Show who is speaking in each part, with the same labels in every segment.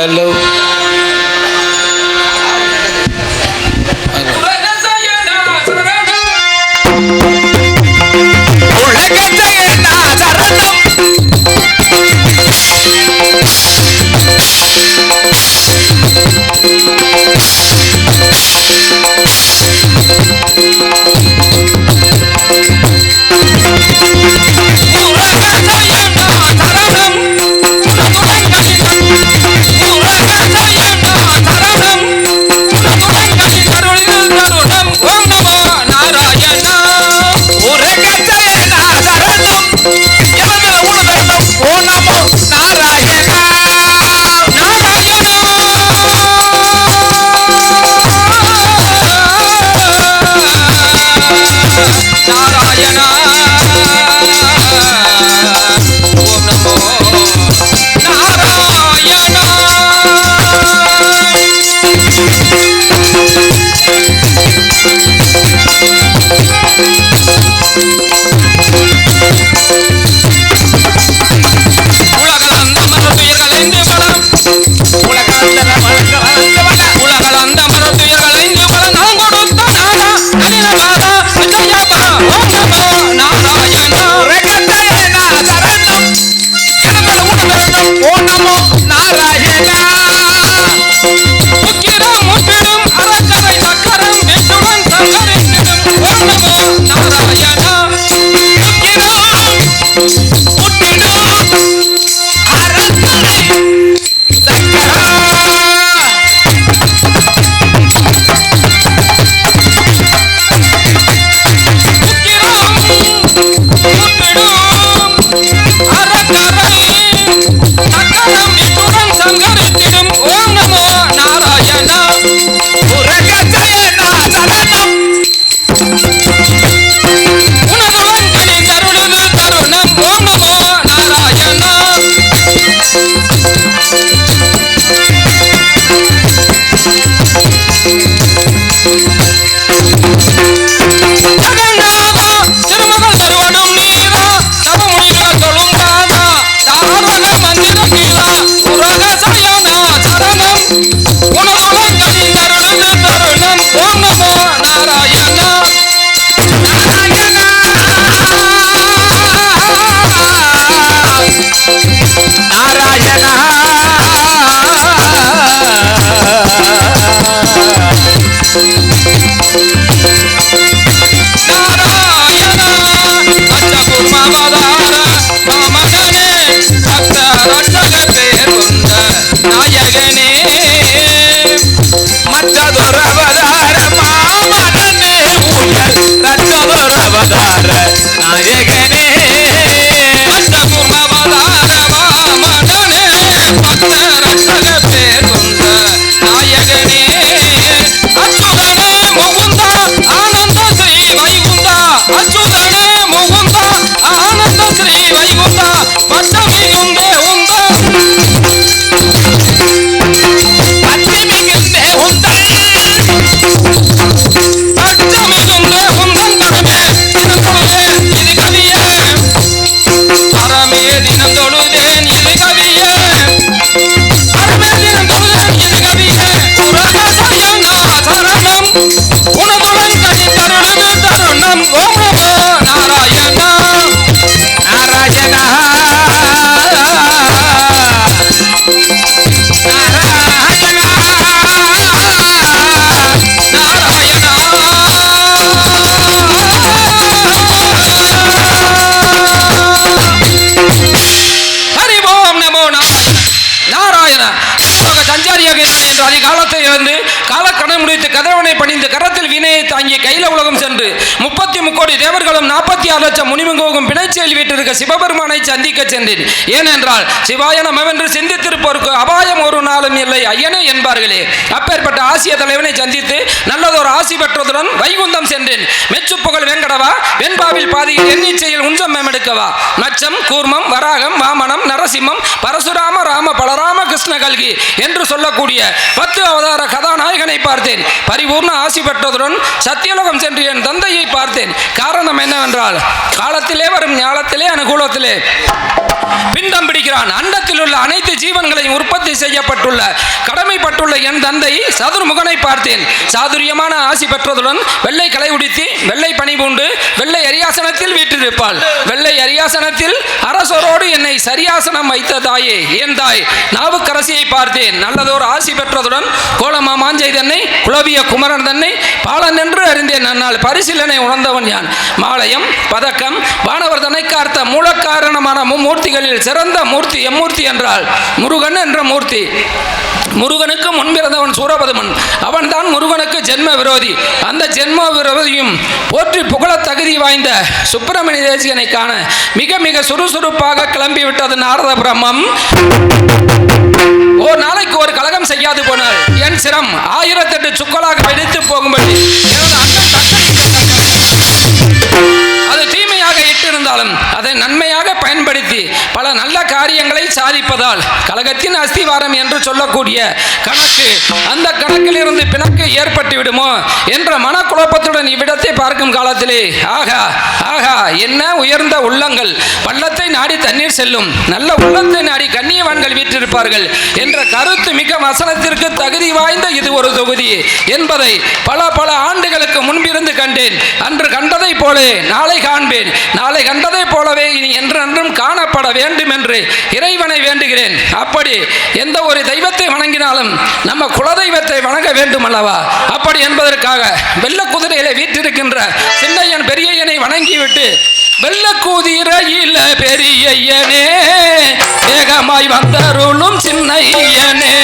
Speaker 1: Hello தேவர்களும் 46 லட்சம் முனிமங்கோகும் பிணைச்செயல் வீட்டிருக்க சிவபெருமானை சந்திக்க சென்றேன். ஏனென்றால் சிவாய நமவென்று சிந்தித்திருப்போருக்கு அபாயம் ஒரு நாளும் இல்லை ஐயனே என்பார்களே. அப்பேற்பட்ட ஆசிய தலைவனை சந்தித்து நல்லதொரு ஆசி பெற்றதுடன் வைகுந்தம் சென்றேன். மெச்சு புகழ் வெங்கடவா வெண்பாவில் பாதியில் எண்ணிச்சையில் உஞ்சம் மேமெடுக்கவா. மச்சம் கூர்மம் வராகம் வாமனம் நரசிம்மம் பரசுராம ராம பலராம கிருஷ்ண கல்கி என்று சொல்லக்கூடிய 10 அவதார கதாநாயகனை பார்த்தேன். பரிபூர்ண ஆசி பெற்றதுடன் சத்தியலோகம் சென்று என் தந்தையை பார்த்தேன். காரணம் என்னவென்றால் காலத்திலே வரும் ஞாலத்திலே அனுகூலத்திலே பிண்டம் பிடிக்கிறான். அண்டத்தில் உள்ள அனைத்து அனைத்து ஜீவன்களையும் உற்பத்தி செய்யப்பட்டுள்ள கடமைப்பட்டுள்ள என் தந்தை சதுர்முகனை பார்த்தேன். சாதுரியமான ஆசி பெற்றதுடன் வெள்ளை களை உடுத்தி வெள்ளை பணி பூண்டு வெள்ளை அரியாசனத்தில் வீற்றிருப்பாள். வெள்ளை அரியாசனத்தில் அரசரோடு என்னை சரியாசனம் வைத்த தாயே என் தாய் நாவுக்கரசியை பார்த்தேன். நல்லதோர் ஆசி பெற்றதுடன் கோலமா மாஞ்சை தன்னை குலவிய குமரன் தன்னை பாலன் என்று அறிந்தேன். நன்னால் பரிசீலனை உணர்ந்தவன் யான். மாலயம் பதக்கம் வானவர் தன்னை கார்த்த மூலக்காரணமான மும்மூர்த்திகளில் சிறந்த மூர்த்தி எம்மூர்த்தி என்றால் முருகன் என்ற மூர்த்தி. முருகனுக்கு முன்பிறந்தவன் சூரபதுமன். அவன் தான் முருகனுக்கு ஜென்ம விரோதி. அந்த ஜென்ம விரோதியும் போற்றி புகழ தகுதி வாய்ந்த சுப்பிரமணிய தேசிகனை காண மிக மிக சுறுசுறுப்பாக கிளம்பிவிட்டது நாரத பிரம்மம். ஒரு நாளைக்கு ஒரு கலகம் செய்யாது போனால் என் சிரம் 1008 சுக்கலாக வெடித்து போகும்படி அது தீமையாக இட்டிருந்தாலும் அதை நன்மையாக பயன்படுத்தி பல நல்ல காரியங்களை சாதிப்பதால் கலகத்தின் அஸ்திவாரம் என்று சொல்லக்கூடிய கணக்கு அந்த கணக்கில் இருந்து பிணக்கு ஏற்பட்டு விடுமோ என்ற மனக்குழப்பத்துடன் இவ்விடத்தை பார்க்கும் காலத்திலே ஆகா ஆகா என்ன உயர்ந்த உள்ளங்கள் பள்ளத்தை நாடி தண்ணீர் செல்லும் நல்ல உள்ளத்தை நாடி கண்ணியவான்கள் வீற்றிருப்பார்கள் என்ற கருத்து மிக வசனத்திற்கு தகுதி வாய்ந்த இது ஒரு தொகுதி என்பதை பல பல ஆண்டுகளுக்கு முன்பிருந்து கண்டேன். அன்று கண்டதை போலே நாளை காண்பேன். நாளை கண்டதை போலவே இனி என்றென்றும் காணப்பட வேண்டும் என்று இறைவனை வேண்டுகிறேன். அப்படி எந்த ஒரு தெய்வத்தை வணங்கினாலும் நம்ம குலதெய்வத்தை வணங்க வேண்டும் அல்லவா? அப்படி என்பதற்காக வெள்ள குதிரையில வீற்றிருக்கின்ற சின்னையன் பெரியய்யனை வணங்கிவிட்டு வெள்ள குதிரையில பெரியய்யனே வேகமாய் வந்தருளும் சின்னையனே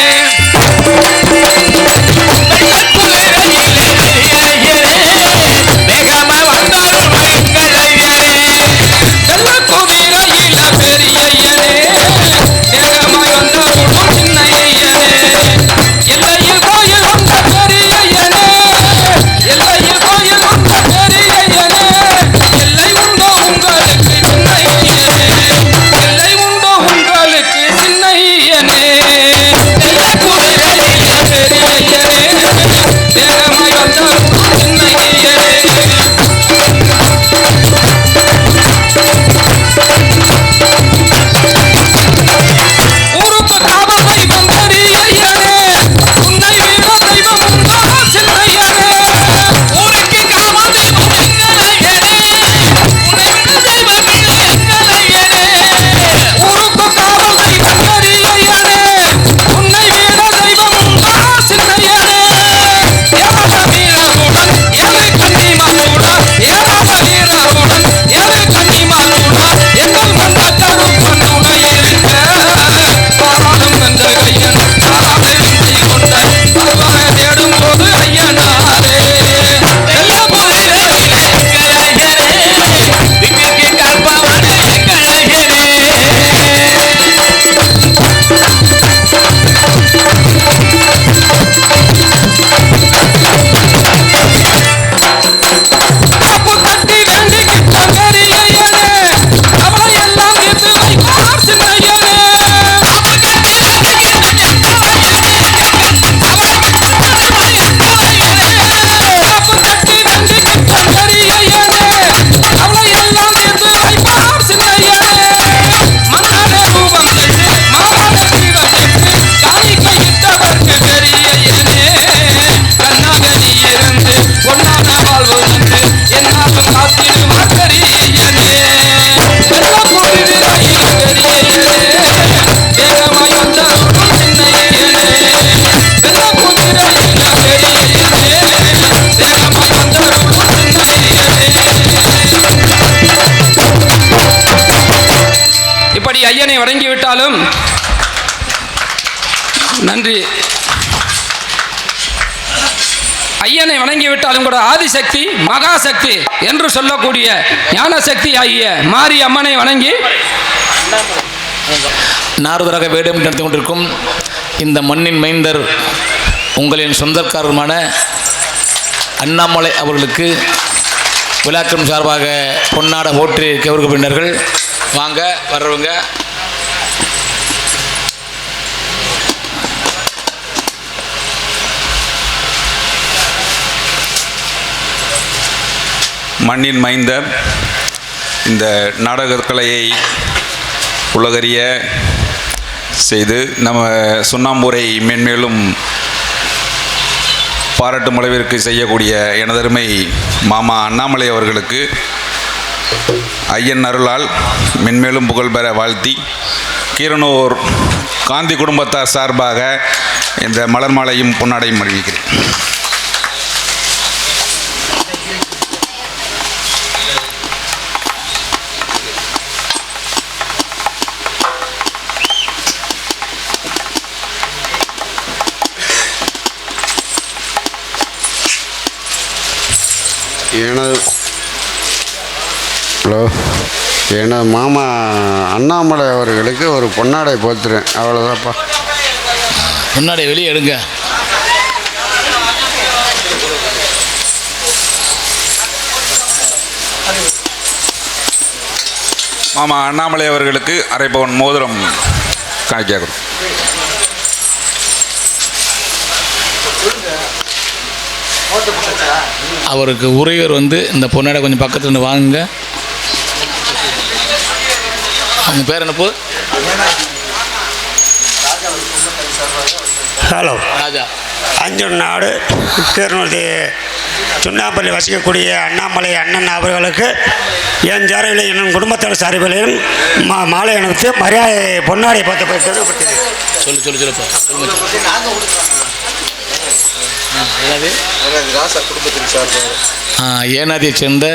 Speaker 1: ஐயனை வணங்கிவிட்டாலும் நன்றி ஐயனை வணங்கிவிட்டாலும் கூட ஆதிசக்தி மகாசக்தி என்று சொல்லக்கூடிய ஞான சக்தி ஆகிய மாரி அம்மனை வணங்கி
Speaker 2: நாரதராக வேடம் நடத்தி கொண்டிருக்கும் இந்த மண்ணின் மைந்தர் உங்களின் சொந்தக்காரருமான அண்ணாமலை அவர்களுக்கு விழாக்கம் சார்பாக பொன்னாட ஓட்டு கௌரவ பின்னர்கள் வாங்க வர்றவங்க
Speaker 3: மண்ணின் மைந்தர் இந்த நாடகக்கலையை உலகறிய செய்து நம்ம சுண்ணாம்பூரை மென்மேலும் பாராட்டும் அளவிற்கு செய்யக்கூடிய எனதருமை மாமா அண்ணாமலை அவர்களுக்கு ஐயன் அருளால் மென்மேலும் புகழ் பெற வாழ்த்தி கீரனூர் காந்தி குடும்பத்தார் சார்பாக இந்த மலர் மாலையும் பொன்னாடையும் அறிவிக்கிறேன்.
Speaker 4: எனது மாமா அண்ணாமலை அவர்களுக்கு ஒரு பொன்னாடை போத்துறேன். அவ்வளோதான்ப்பா.
Speaker 2: பொன்னாடை வெளியே எடுங்க.
Speaker 3: மாமா அண்ணாமலை அவர்களுக்கு அரை பவுன் மோதிரம் காணிக்காகும்.
Speaker 2: அவருக்கு உரியவர் இந்த பொன்னாடை கொஞ்சம் பக்கத்துல இருந்து வாங்குங்க. அவங்க பேர் என்ன?
Speaker 5: ஹலோ,
Speaker 2: ராஜா.
Speaker 5: அஞ்சூர் நாடு கீரனூர் சுண்ணாம்பள்ளி வசிக்கக்கூடிய அண்ணாமலை அண்ணன் அவர்களுக்கு என் சார்பில் என் குடும்பத்தார் சார்பிலையும் மாலை அணிவித்து மரியாதை பொன்னாடை பார்த்து
Speaker 2: சொல்லுப்பா. ஏனாதியை சேர்ந்த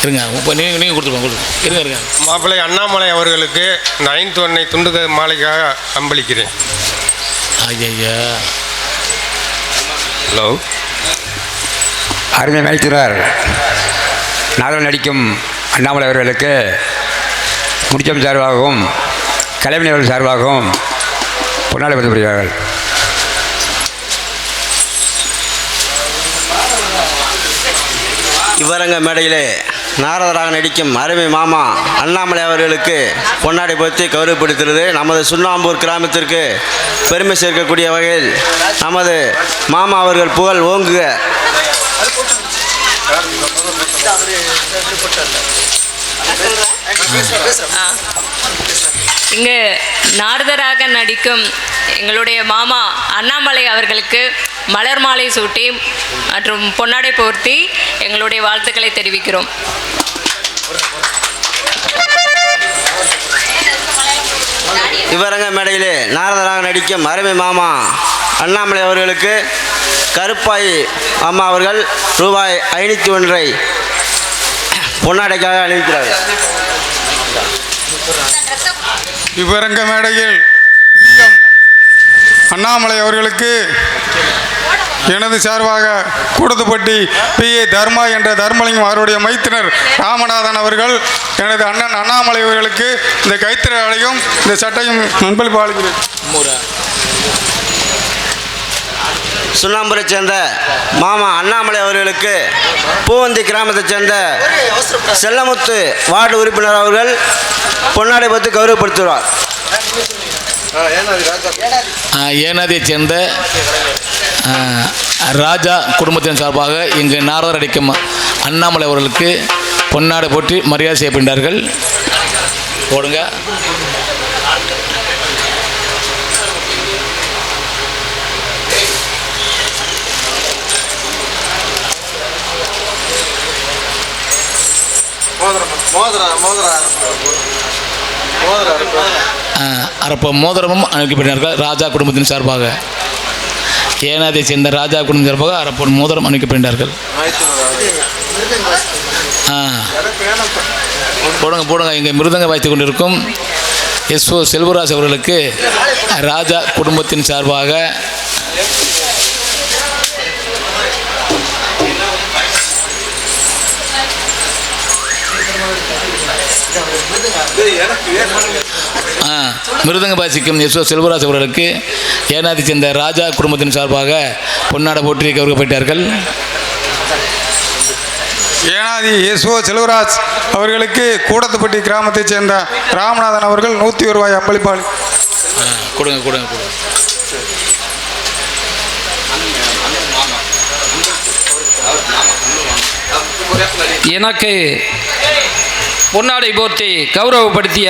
Speaker 2: இருங்க. இப்போ நீங்கள் கொடுத்துருப்போம். இருங்க.
Speaker 6: மாப்பிள்ளை அண்ணாமலை அவர்களுக்கு 9th ஒன்னை துண்டு மாலைக்காக அம்பளிக்கிறேன்.
Speaker 2: ஐயா.
Speaker 7: ஹலோ, அருமை மேய்த்துறார் நாடகம் நடிக்கும் அண்ணாமலை அவர்களுக்கு முடிச்சம் சார்பாகவும் கலைஞர்கள் சார்பாகவும் பொன்னாடை பற்றி புரிவார்கள்.
Speaker 8: இவரங்க மேடையிலே நாரதராக நடிக்கும் அருமை மாமா அண்ணாமலை அவர்களுக்கு பொன்னாடை பொருத்தி கௌரவப்படுத்துகிறது. நமது சுண்ணாம்பூர் கிராமத்திற்கு பெருமை சேர்க்கக்கூடிய வகையில் நமது மாமா அவர்கள் புகழ் ஓங்குக.
Speaker 9: இங்கு நாரதராக நடிக்கும் எங்களுடைய மாமா அண்ணாமலை அவர்களுக்கு மலர் மாலை சூட்டி மற்றும் பொன்னாடை போர்த்தி எங்களுடைய வாழ்த்துக்களை தெரிவிக்கிறோம்.
Speaker 8: இவரங்க மேடையிலே நாரதராக நடிக்கும் அருமை மாமா அண்ணாமலை அவர்களுக்கு கருப்பாய் அம்மா அவர்கள் ரூபாய் 501 பொன்னாடைக்காக அணிவிக்கிறார்கள்.
Speaker 6: இவரங்க மேடையில் அண்ணாமலை அவர்களுக்கு எனது சார்பாக கூடத்துப்பட்டி PA தர்மா என்ற தர்மலிங்கம் அவருடைய மைத்தினர் ராமநாதன் அவர்கள் எனது அண்ணன் அண்ணாமலை அவர்களுக்கு இந்த கைத்திரையும் இந்த சட்டையும் நண்பளிப்பு அளிக்கிறேன்.
Speaker 8: சுண்ணாம்பூரை சேர்ந்த மாமா அண்ணாமலை அவர்களுக்கு பூவந்தி கிராமத்தைச் சேர்ந்த செல்லமுத்து வார்டு உறுப்பினர் அவர்கள் பொன்னாடை பற்றி கௌரவப்படுத்துவார்.
Speaker 2: ஏனாதியை சேர்ந்த ராஜா குடும்பத்தின் சார்பாக இங்கு நாரதர் அடிக்கும் அண்ணாமலை அவர்களுக்கு பொன்னாடை போற்றி மரியாதை செய்யப்படுகிறார்கள். போடுங்க. அரப்ப மோதிரமும் அணிவிக்கப்படுகிறார்கள் ராஜா குடும்பத்தின் சார்பாக. ஏனாதியை சேர்ந்த ராஜா குடும்பத்தின் சார்பாக அரப்ப மோதிரம் அணிவிக்கப்படுகிறார்கள். போடுங்க. இங்கே மிருதங்க வாய்த்து கொண்டிருக்கும் SO செல்வராஜ் அவர்களுக்கு ராஜா குடும்பத்தின் சார்பாக மிருதங்க வாசிக்கும் SO செல்வராஜ் அவர்களுக்கு ஏனாதி சேர்ந்த ராஜா குடும்பத்தின் சார்பாக பொன்னாடை போற்றி கௌரவப்பட்டார்கள்.
Speaker 6: ஏனாதி SO செல்வராஜ் அவர்களுக்கு கூடத்துப்பட்டி கிராமத்தைச் சேர்ந்த ராமநாதன் அவர்கள் 101 ரூபாய் அம்பளிப்பாளி.
Speaker 2: கொடுங்க.
Speaker 1: எனக்கு பொன்னாடை போர்த்தி கௌரவப்படுத்திய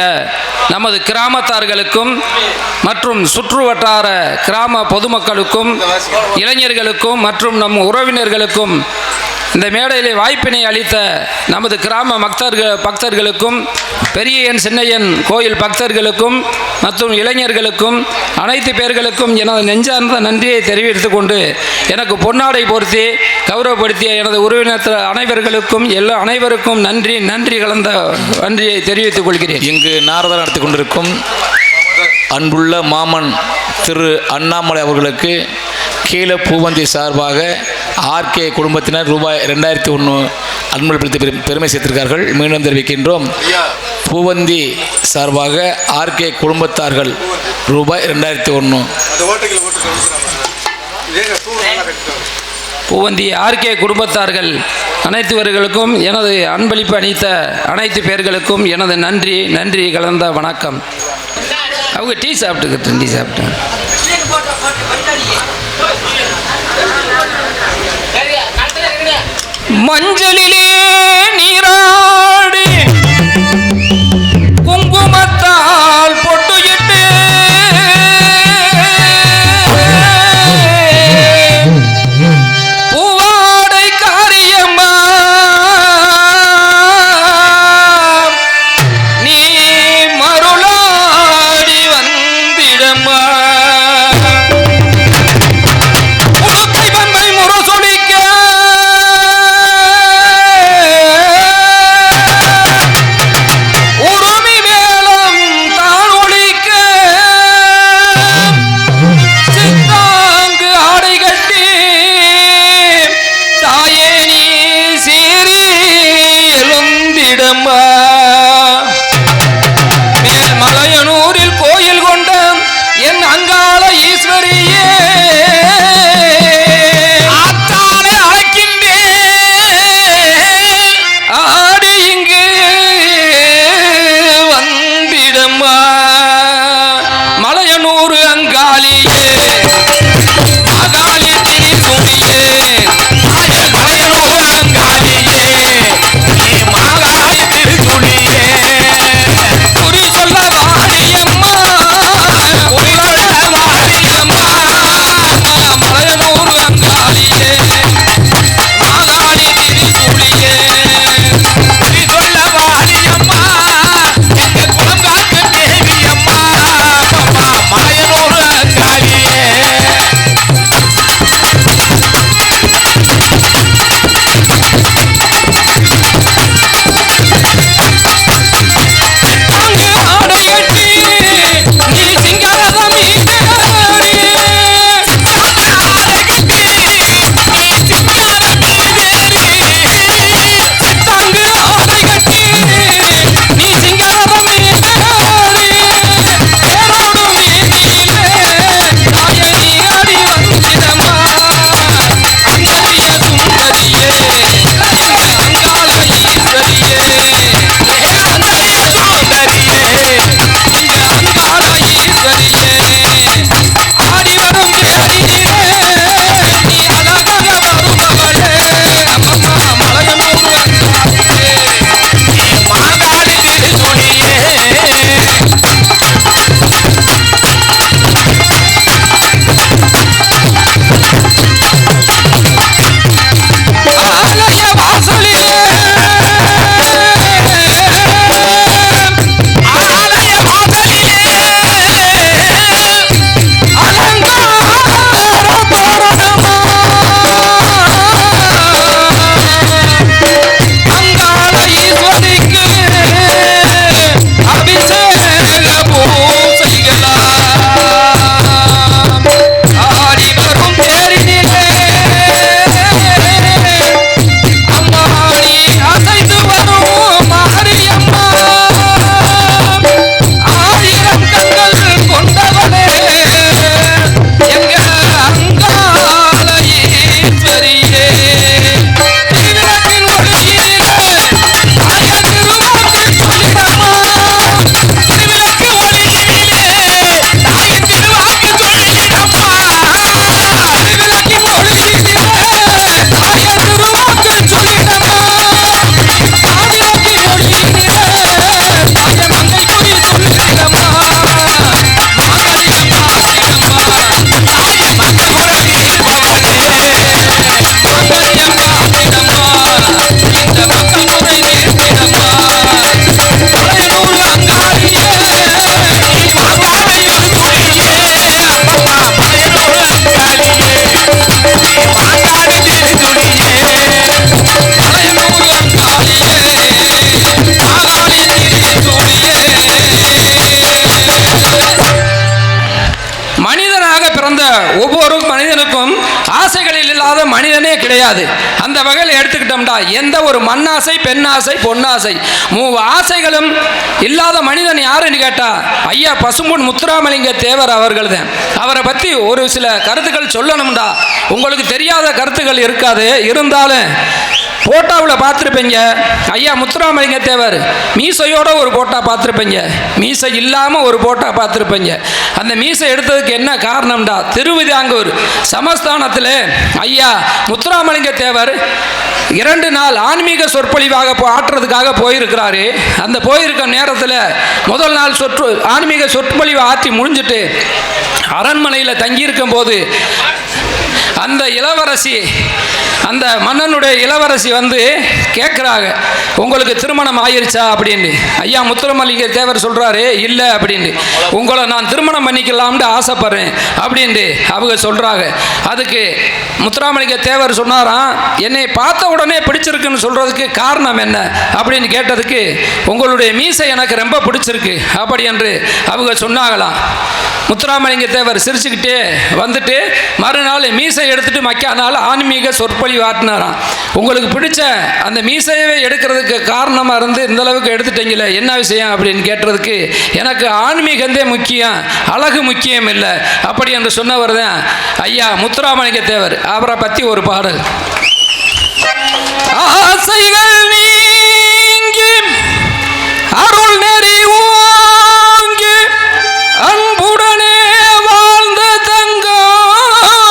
Speaker 1: நமது கிராமத்தார்களுக்கும் மற்றும் சுற்று வட்டார கிராம பொதுமக்களுக்கும் இளைஞர்களுக்கும் மற்றும் நம் உறவினர்களுக்கும் இந்த மேடையிலே வாய்ப்பினை அளித்த நமது கிராம பக்தர்களுக்கும் பெரியன் சின்னையன் கோயில் பக்தர்களுக்கும் மற்றும் இளைஞர்களுக்கும் அனைத்து பேர்களுக்கும் எனது நெஞ்சார்ந்த நன்றியை தெரிவித்துக் கொண்டு எனக்கு பொன்னாடை போர்த்தி கௌரவப்படுத்திய எனது உறவினர் அனைவர்களுக்கும் அனைவருக்கும் நன்றி கலந்த நன்றியை தெரிவித்துக் கொள்கிறேன்.
Speaker 2: இங்கு நாரதர் நடத்தி கொண்டிருக்கும் அன்புள்ள மாமன் திரு அண்ணாமலை அவர்களுக்கு கீழே பூவந்தி சார்பாக ஆர்கே குடும்பத்தினர் ரூபாய் 2001 அன்பளித்து பெருமை சேர்த்திருக்கார்கள். மீண்டும் தெரிவிக்கின்றோம். பூவந்தி சார்பாக ஆர்கே குடும்பத்தார்கள் ரூபாய் 2001.
Speaker 1: பூவந்தி ஆர்கே குடும்பத்தார்கள் அனைத்துவர்களுக்கும் எனது அன்பளிப்பு அளித்த அனைத்து பேர்களுக்கும் எனது நன்றி கலந்த வணக்கம். அவங்க டீ சாப்பிட்டேன். மஞ்சளிலே நீராடி குங்குமத்தால் பொட்டுயிட்டு பூவாடை காரியம்மா நீ மருளாடி வந்திடம்மா உடுக்கை வன்மை முரசொலிக்க உருமி மேளம் தான் ஒலிக்க சித்தாங்கு ஆடை கட்டி தாயே நீ சீறி எழுந்திடம்மா மேல்மலையனூரில் கோயில் கொண்ட என் அங்க மனிதனாக பிறந்த ஒவ்வொரு மனிதனுக்கும் ஆசைகளில் இல்லாத மனிதனே கிடையாது. அந்த வகையில் எடுத்துக்கிட்டோம்டா எந்த ஒரு மண்ணாசை, பெண்ணாசை, பொன்னாசை, ஆசைகளும் இல்லாத மனிதன் யாருன்னு கேட்டா ஐயா பசும்பொன் முத்துராமலிங்க தேவர் அவர்கள் தான். அவரை பற்றி ஒரு சில கருத்துக்கள் சொல்லணும்டா. உங்களுக்கு தெரியாத கருத்துக்கள் இருக்காது, இருந்தாலும் போட்டோவில் பார்த்துருப்பீங்க. ஐயா முத்துராமலிங்க தேவர் மீசையோட ஒரு போட்டோ பார்த்துருப்பீங்க, மீசை இல்லாமல் ஒரு போட்டோ பார்த்துருப்பீங்க. அந்த மீசை எடுத்ததுக்கு என்ன காரணம்டா, திருவிதாங்கூர் சமஸ்தானத்தில் ஐயா முத்துராமலிங்க தேவர் 2 நாள் ஆன்மீக சொற்பொழிவாக ஆற்றுறதுக்காக போயிருக்கிறாரு. அந்த போயிருக்க நேரத்தில் முதல் நாள் ஆன்மீக சொற்பொழிவை ஆற்றி முடிஞ்சிட்டு அரண்மனையில் தங்கியிருக்கும் போது அந்த இளவரசி, அந்த மன்னனுடைய இளவரசி வந்து கேட்குறாங்க, உங்களுக்கு திருமணம் ஆயிருச்சா அப்படின்னு. ஐயா முத்துராமலிங்க தேவர் சொல்கிறாரு, இல்லை அப்படின்னு. உங்களை நான் திருமணம் பண்ணிக்கலாம்னு ஆசைப்படுறேன் அப்படின்ட்டு அவங்க சொல்கிறாங்க. அதுக்கு முத்துராமலிங்க தேவர் சொன்னாராம், என்னை பார்த்த உடனே பிடிச்சிருக்குன்னு சொல்கிறதுக்கு காரணம் என்ன அப்படின்னு கேட்டதுக்கு, உங்களுடைய மீசை எனக்கு ரொம்ப பிடிச்சிருக்கு அப்படி என்று அவங்க சொன்னாங்களாம். முத்துராமலிங்க தேவர் சிரிச்சுக்கிட்டே வந்துட்டு மறுநாள் மீசை எடுத்துட்டு மக்கானால் ஆன்மீக சொற்பொழிவு ஆட்டினாராம். உங்களுக்கு பிடிச்ச அந்த மீசையவே எடுக்கிறதுக்கு காரணமாக இருந்து இந்த அளவுக்கு எடுத்துட்டீங்களே, என்ன விஷயம் அப்படின்னு கேட்டதுக்கு, எனக்கு ஆன்மீகந்தே முக்கியம், அழகு முக்கியம் இல்லை அப்படி என்று சொன்னவர் தான் ஐயா முத்துராமலிங்க தேவர். அவரை பற்றி ஒரு பாடல். ஆசைகள் நீங்கி அருள் நெறி ஓங்கி அன்புடனே வாழ்ந்த தங்கம்,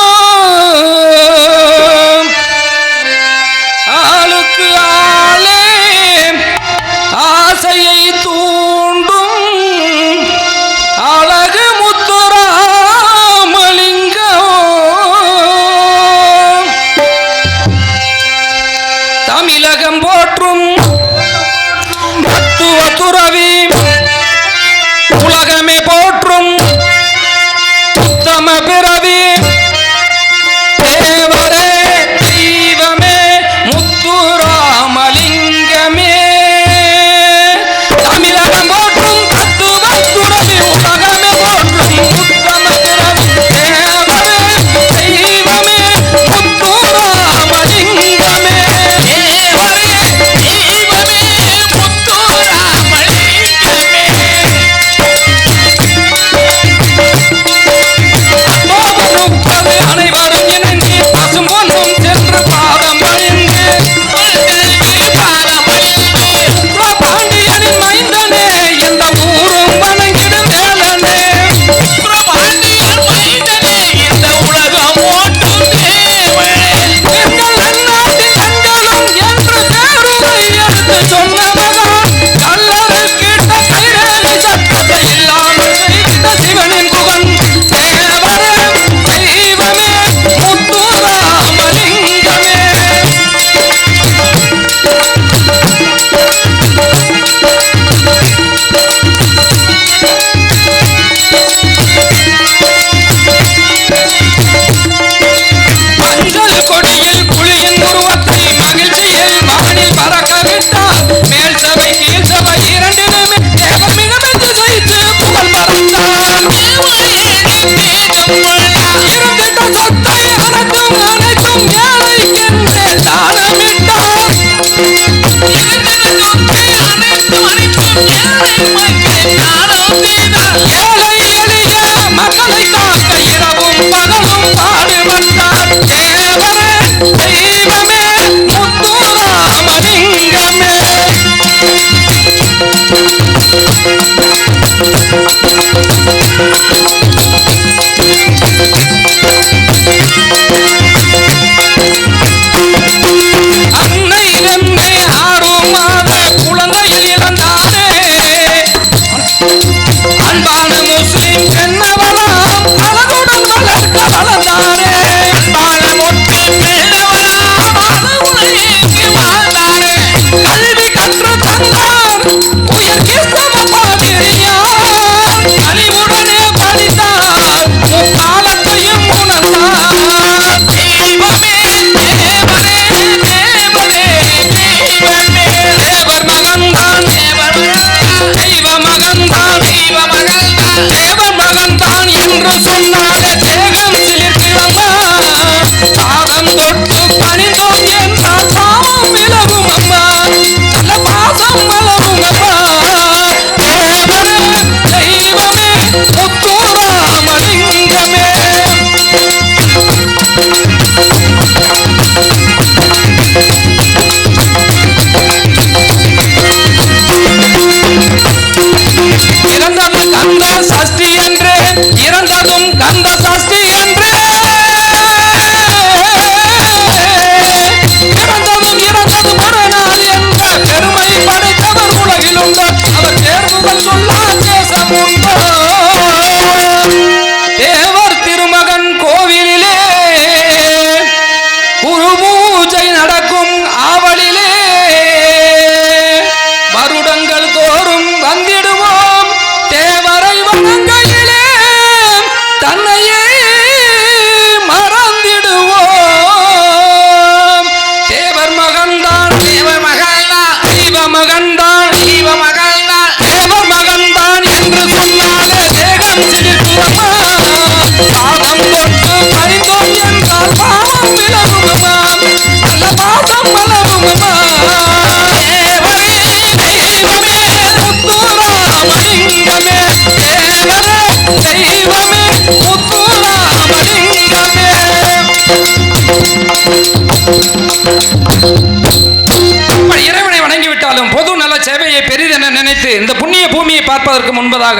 Speaker 1: ஆளுக்கு ஆளே ஆசையை தூண்டும் அழகு முத்துராமலிங்கம், தமிழகம் போற்றும் தத்துவ துறவி, உலகமே போற்றும் உத்தம பிறவி, தேவரே தெய்வமே முத்துராமலிங்கமே, தமிழகம் போற்றும் தத்துவ துறவி, உலகமே போற்றும் உத்தம பிறவி, தேவரே தெய்வமே முத்துராமலிங்கமே, தேவரே தெய்வமே முத்துராமலிங்கமே. அனைவரும் இணைந்து பசும்பொன்னும் சென்று பாதம் பணிந்து, பாண்டியனின் மைந்தனே எந்த ஊரும் வணங்கிடும் வேலனே, இந்த உலகம் ஓட்டும் தேவனே, எங்கள் அண்ணாட்டின் கண்களும் என்று தேருவை எடுத்து சொன்னவகா, கல்லறுக்கிட்ட கைரேறி சத்தத்தை இல்லாமல் செய்த சிவனின் குகன், தேவரே தெய்வமே முத்துராமலிங்கமே. மஞ்சள் கொடியில் புலியின் உருவத்தை மகிழ்ச்சியில் வானில் பறக்க விட்டார், மேல் சபை கீழ் சபை இரண்டிலுமே தேவர் மிகமென்று ஜெயித்து புகழ் பறந்தார், இருந்திட்ட சொத்தை அனைத்தும் அனைத்தும் ஏழைக்கென்றே தானமிட்டார், ஏழை எளிய மக்களை காக்க இரவும் பகலும் பாடுபட்டார், தேவரே தெய்வமே முத்துராமலிங்கமே. அன்னை என்னை 6 மாத குழந்தையில் இழந்தானே, அன்பான முஸ்லிம் பெண்ணவளாம் அழகுடன் வளர்க்க வளர்ந்தானே, அன்பான மொட்டு பெண்ணவளாம் அழகுடன் வாழ்ந்தானே, கல்வி கற்று தந்தார் உயர் கிறிஸ்தவ பாதிரியார், கனிவுடனே படித்தார் சஷ்டி என்று இறந்ததும் இறந்ததும் ஒரு நாள் என்ற பெருமை படைத்தவர் உலகில் உண்டோ அவர் தேர்வுகள் சொல்லா தேசம் உண்டோ தேவர் திருமகன் கோவிலிலே குரு பூஜை நடக்கும் ஆவலிலே வருடங்கள் தோறும் வந்திடுவோம் தேவரை வணங்கையிலே தன்னையே மறந்திடுவோம் தேவர் மகன்தான் தேவர் மகன்தான் தெய்வ மகன்தான் தெய்வ மகன்தான் தேவர் மகன்தான் என்று சொன்னாலே தேகம் சிலிர்க்குமா பாதம் தொட்டு பறிந்தோம் என்றால் பாவம் விலகுமா நல்ல பாதம் மலருமா தேவரே தெய்வமே முத்துராமலிங்கமே தேவரே தெய்வமே முத்துராமலிங்கமே இறைவனை வணங்கிவிட்டாலும் பொது நல சேவையை பெரிதென நினைத்து இந்த புண்ணிய பூமியை பார்ப்பதற்கு முன்பதாக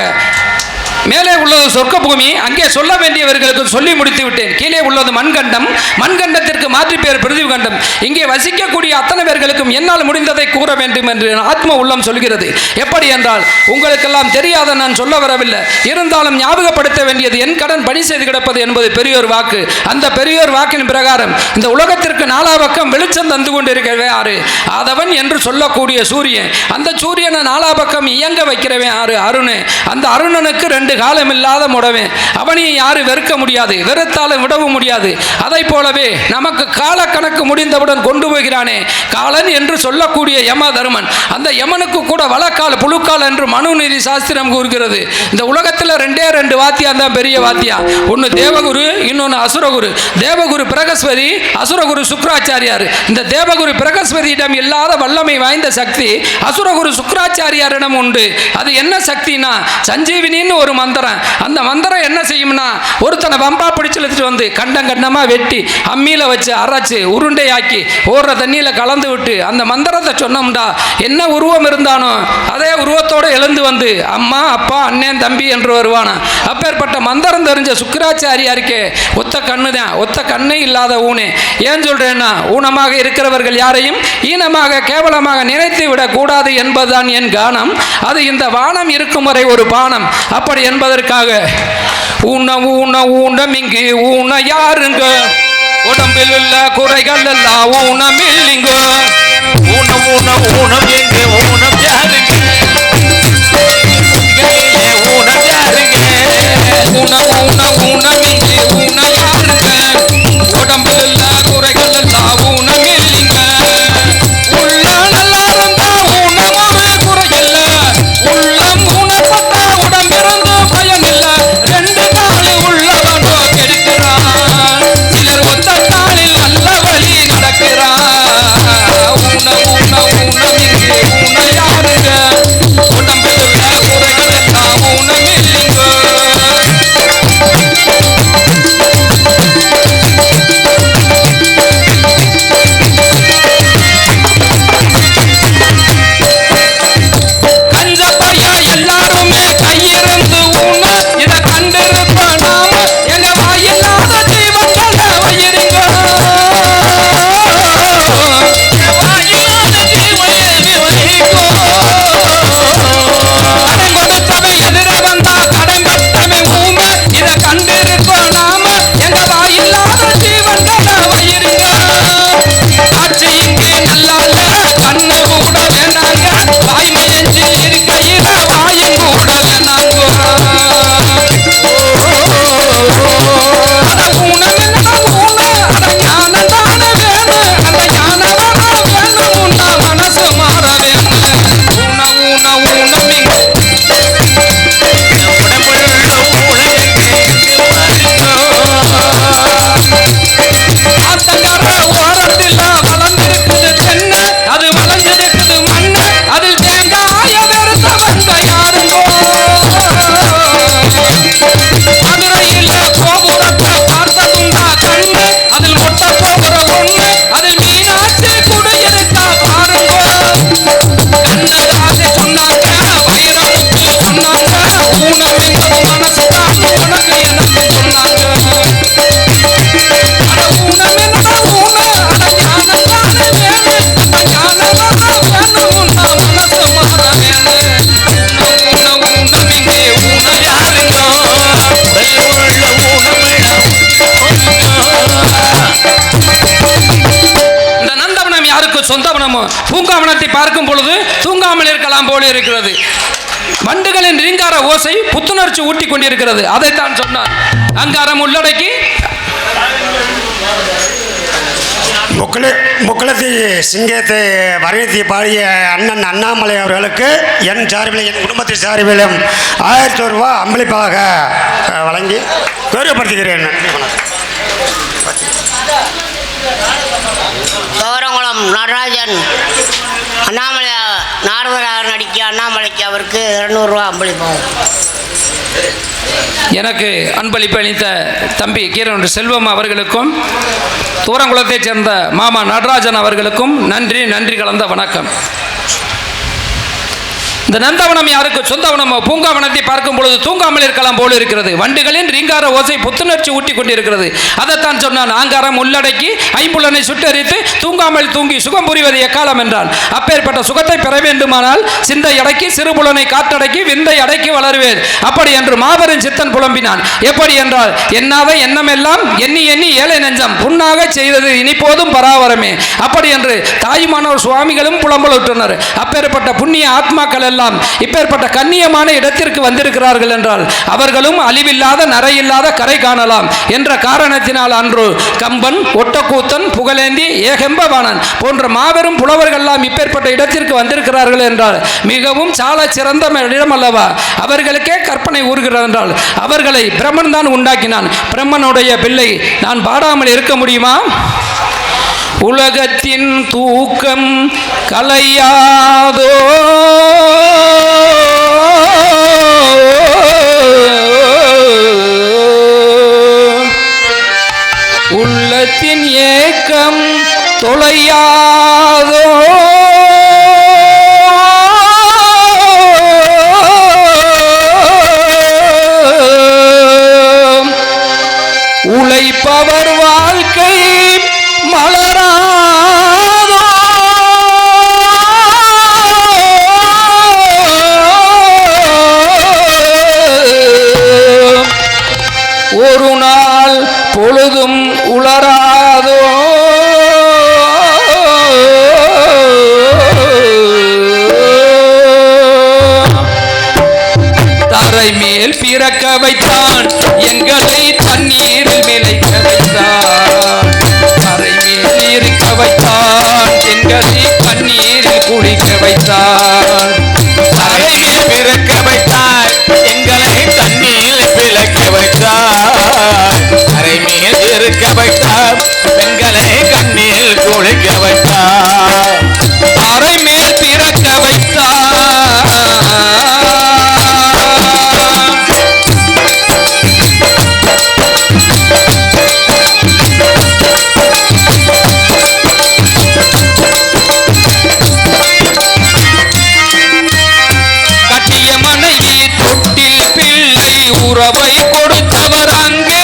Speaker 1: மேலே உள்ளது சொர்க்க பூமி, அங்கே சொல்ல வேண்டியவர்களுக்கு சொல்லி முடித்து விட்டேன். கீழே உள்ளது மண்கண்டம், மண்கண்டத்திற்கு மாற்றி பேர் பிரிதிவு கண்டம். இங்கே வசிக்கக்கூடிய அத்தனை பேர்களுக்கும் என்னால் முடிந்ததை கூற வேண்டும் என்று ஆத்ம உள்ளம் சொல்கிறது. எப்படி என்றால் உங்களுக்கெல்லாம் தெரியாத நான் சொல்ல வரவில்லை, இருந்தாலும் ஞாபகப்படுத்த வேண்டியது என் கடன் பணி செய்து கிடப்பது என்பது பெரியோர் வாக்கு. அந்த பெரியோர் வாக்கின் பிரகாரம் இந்த உலகத்திற்கு நாலா பக்கம் வெளிச்சம் தந்து கொண்டிருக்கவே யாரு? ஆதவன் என்று சொல்லக்கூடிய சூரியன். அந்த சூரியனை நாலா பக்கம் இயங்க வைக்கிறவன் யாரு? அருண். அந்த அருணனுக்கு ரெண்டு காலம் இல்லாத முடவேன். அவனையும் யாரும் வெறுக்க முடியாது, வெறுத்தாலும் விடவும் முடியாது. அதை போலவே நமக்கு காலக்கணக்கு முடிந்தவுடன் கொண்டு போகிறானே காலன் என்று சொல்லக்கூடிய யம தர்மன். அந்த யமனுக்கு கூட வழக்கால் புழுக்கால் என்று மனுநீதி சாஸ்திரம் கூறுகிறது. இந்த உலகத்தில் ரெண்டே ரெண்டு வாத்தியம் தான் பெரிய வாத்தியம். ஒன்று தேவகுரு, இன்னொன்று அசுரகுரு. தேவகுரு பிரகஸ்பதி, அசுரகுரு சுக்ராச்சாரியார். இந்த தேவகுரு பிரகஸ்பதியிடம் இல்லாத வல்லமை வாய்ந்த சக்தி அசுரகுரு சுக்ராச்சாரியாரிடம் உண்டு. அது என்ன சக்தினா சஞ்சீவினின்னு ஒரு மந்திரம். அந்த மந்திரம் என்ன செய்யும்னா ஒருத்தனை வம்பா பிடிச்சு எடுத்துட்டு வந்து கண்டம் கண்டமாக வெட்டி அம்மியில் வச்சு அரைச்சு உருண்டையாக்கி ஓடுற தண்ணியில் கலந்து விட்டு அந்த மந்திரத்தை சொன்னோம்டா என்ன உருவம் இருந்தானோ அதே உருவத்தோடு எழுந்து வந்து அம்மா அப்பா அண்ணன் தம்பி என்று வருவானா. அப்பேற்பட்ட மந்திரம் தெரிஞ்ச சுக்கிராச்சாரியாருக்கே ஒத்த கண்ணு தான், ஒத்த கண்ணே இல்லாத ஊனே. ஏன் சொல்றேன்னா ஊனமாக இருக்கிறவர்கள் யாரையும் ஈனமாக கேவலமாக நினைத்து விடக்கூடாது என்பதுதான் என் கானம். அது இந்த வானம் இருக்கும் வரை ஒரு பானம். அப்படி என்பதற்காக ஊன ஊன ஊனம் இங்கு ஊன யாருங்க, உடம்பில் உள்ள குறைகள் எல்லாம் ஊனம் இல்லைங்க. ஊனம் ஊனம் ஊனம் எங்கு ஊனம் யாருங்க, ஊனம் யாருங்க. ஊனம் ஊனம் ஊனம் இங்கு ஊனம் யாருங்க, உடம்பில் உள்ள குறைகள் எல்லாம் ஊனம் இல்லைங்க. உள்ள நல்லா இருந்தா ஊனம் ஒரு குறையில்ல, உள்ளம் ஊனப்பட்ட உடம்பிறந்து பயனில்ல. ரெண்டு காலு உள்ளவனோ கெடுக்கிறான், சிலர் ஒத்த காலில் நல்ல வழி நடக்கிறான். ஊன ஊன ஊனம் இங்கு ஊன யாருங்க, உடம்பில் உள்ள குறைகள் எல்லாம் ஊனம் இல்லைங்க. சொந்தவனமோ பூங்காவனத்தை பார்க்கும் பொழுது தூங்காமல் இருக்கலாம் போல இருக்கிறது. வண்டுகளின் ரீங்கார ஓசை புத்துணர்ச்சி ஊட்டி கொண்டிருக்கிறது. அதைத்தான் சொன்னார். அங்காரம் உள்ளடக்கி
Speaker 5: முக்குளத்தி சிங்கத்தை வரவேற்றி பாடிய அண்ணன் அண்ணாமலை அவர்களுக்கு என் சார்பில் என் குடும்பத்தின் சார்பிலும் 1000 ரூபா அன்பளிப்பாக வழங்கி கௌரவப்படுத்துகிறேன்.
Speaker 10: தோரங்குளம் நடராஜன் அண்ணாமலை நார்வராக நடிக்க அண்ணாமலைக்கு அவருக்கு 200 ரூபா அன்பளிப்பாகும்.
Speaker 1: எனக்கு அன்பளிப்பு அளித்த தம்பி கீரன் செல்வம் அவர்களுக்கும் தூரங்குளத்தைச் சேர்ந்த மாமா நடராஜன் அவர்களுக்கும் நன்றி கலந்த வணக்கம். இந்த நந்தவனம் யாருக்கு சொந்தவனமோ பூங்காவனத்தை பார்க்கும் பொழுது தூங்காமல் இருக்கலாம் போல இருக்கிறது. வண்டுகளின் ரீங்கார ஓசை புத்துணர்ச்சி ஊட்டி கொண்டிருக்கிறது. அதைத்தான் சொன்னான். ஆங்காரம் உள்ளடக்கி ஐம்புலனை சுட்டரித்து தூங்காமல் தூங்கி சுகம் புரிவது எக்காலம் என்றால், அப்பேற்பட்ட சுகத்தை பெற வேண்டுமானால் சிந்தை அடக்கி சிறுபுலனை காத்தடக்கி விந்தை அடக்கி வளருவேன். அப்படி என்று மாபெரும் சித்தன் புலம்பினான். எப்படி என்றால், எண்ணாத எண்ணமெல்லாம் எண்ணி எண்ணி ஏழை நெஞ்சம் புண்ணாக செய்தது இனிப்போதும் பராவரமே. அப்படி என்று தாயுமானவர் சுவாமிகளும் புலம்பலுற்றனர். அப்பேற்பட்ட புண்ணிய ஆத்மாக்கள் எல்லாம் இப்பேற்பட்ட கண்ணியமான இடத்திற்கு வந்திருக்கிறார்கள் என்றால் அவர்களும் அழிவில்லாத நரையில்லாத கரை காணலாம் என்ற காரணத்தினால் அன்று கம்பன், ஒட்டக்கூத்தன், புகழேந்தி, ஏகம்பவாணன் போன்ற மாபெரும் புலவர்கள் எல்லாம் இப்பேற்பட்ட இடத்திற்கு வந்திருக்கிறார்கள் என்றால் மிகவும் சால சிறந்த இடம் அல்லவா. அவர்களுக்கே கற்பனை ஊறுகிறது என்றால் அவர்களை பிரம்மன் தான் உண்டாக்கினான். பிரம்மனுடைய பிள்ளை நான் பாடாமல் இருக்க முடியுமா? உலகத்தின் தூக்கம் கலையாதோ உள்ளத்தின் ஏக்கம் தொலையாதோ உழைப்பவர் வாழ்க்கை மலராதோ ஒரு நாள் பொழுதும் உளராதோ தரை மேல் பிறக்க வைத்தான் எங்களை தண்ணீரில் விளைக்க வைத்தான். தரை மேல் இருக்க வைத்தான் எங்களை தண்ணீரில் குளிக்க வைத்தான்.
Speaker 2: தரை மேல் பிறக்க வைத்தான் எங்களை தண்ணீரில் விளக்க வைத்தான். தரை மேல் இருக்க வைத்தான் பெண்களை கண்ணீரில் குளிக்க வைத்தான்.
Speaker 1: தரை மேல் பிறக்க வைத்தான் உறவை கொடுத்தவர் அங்கே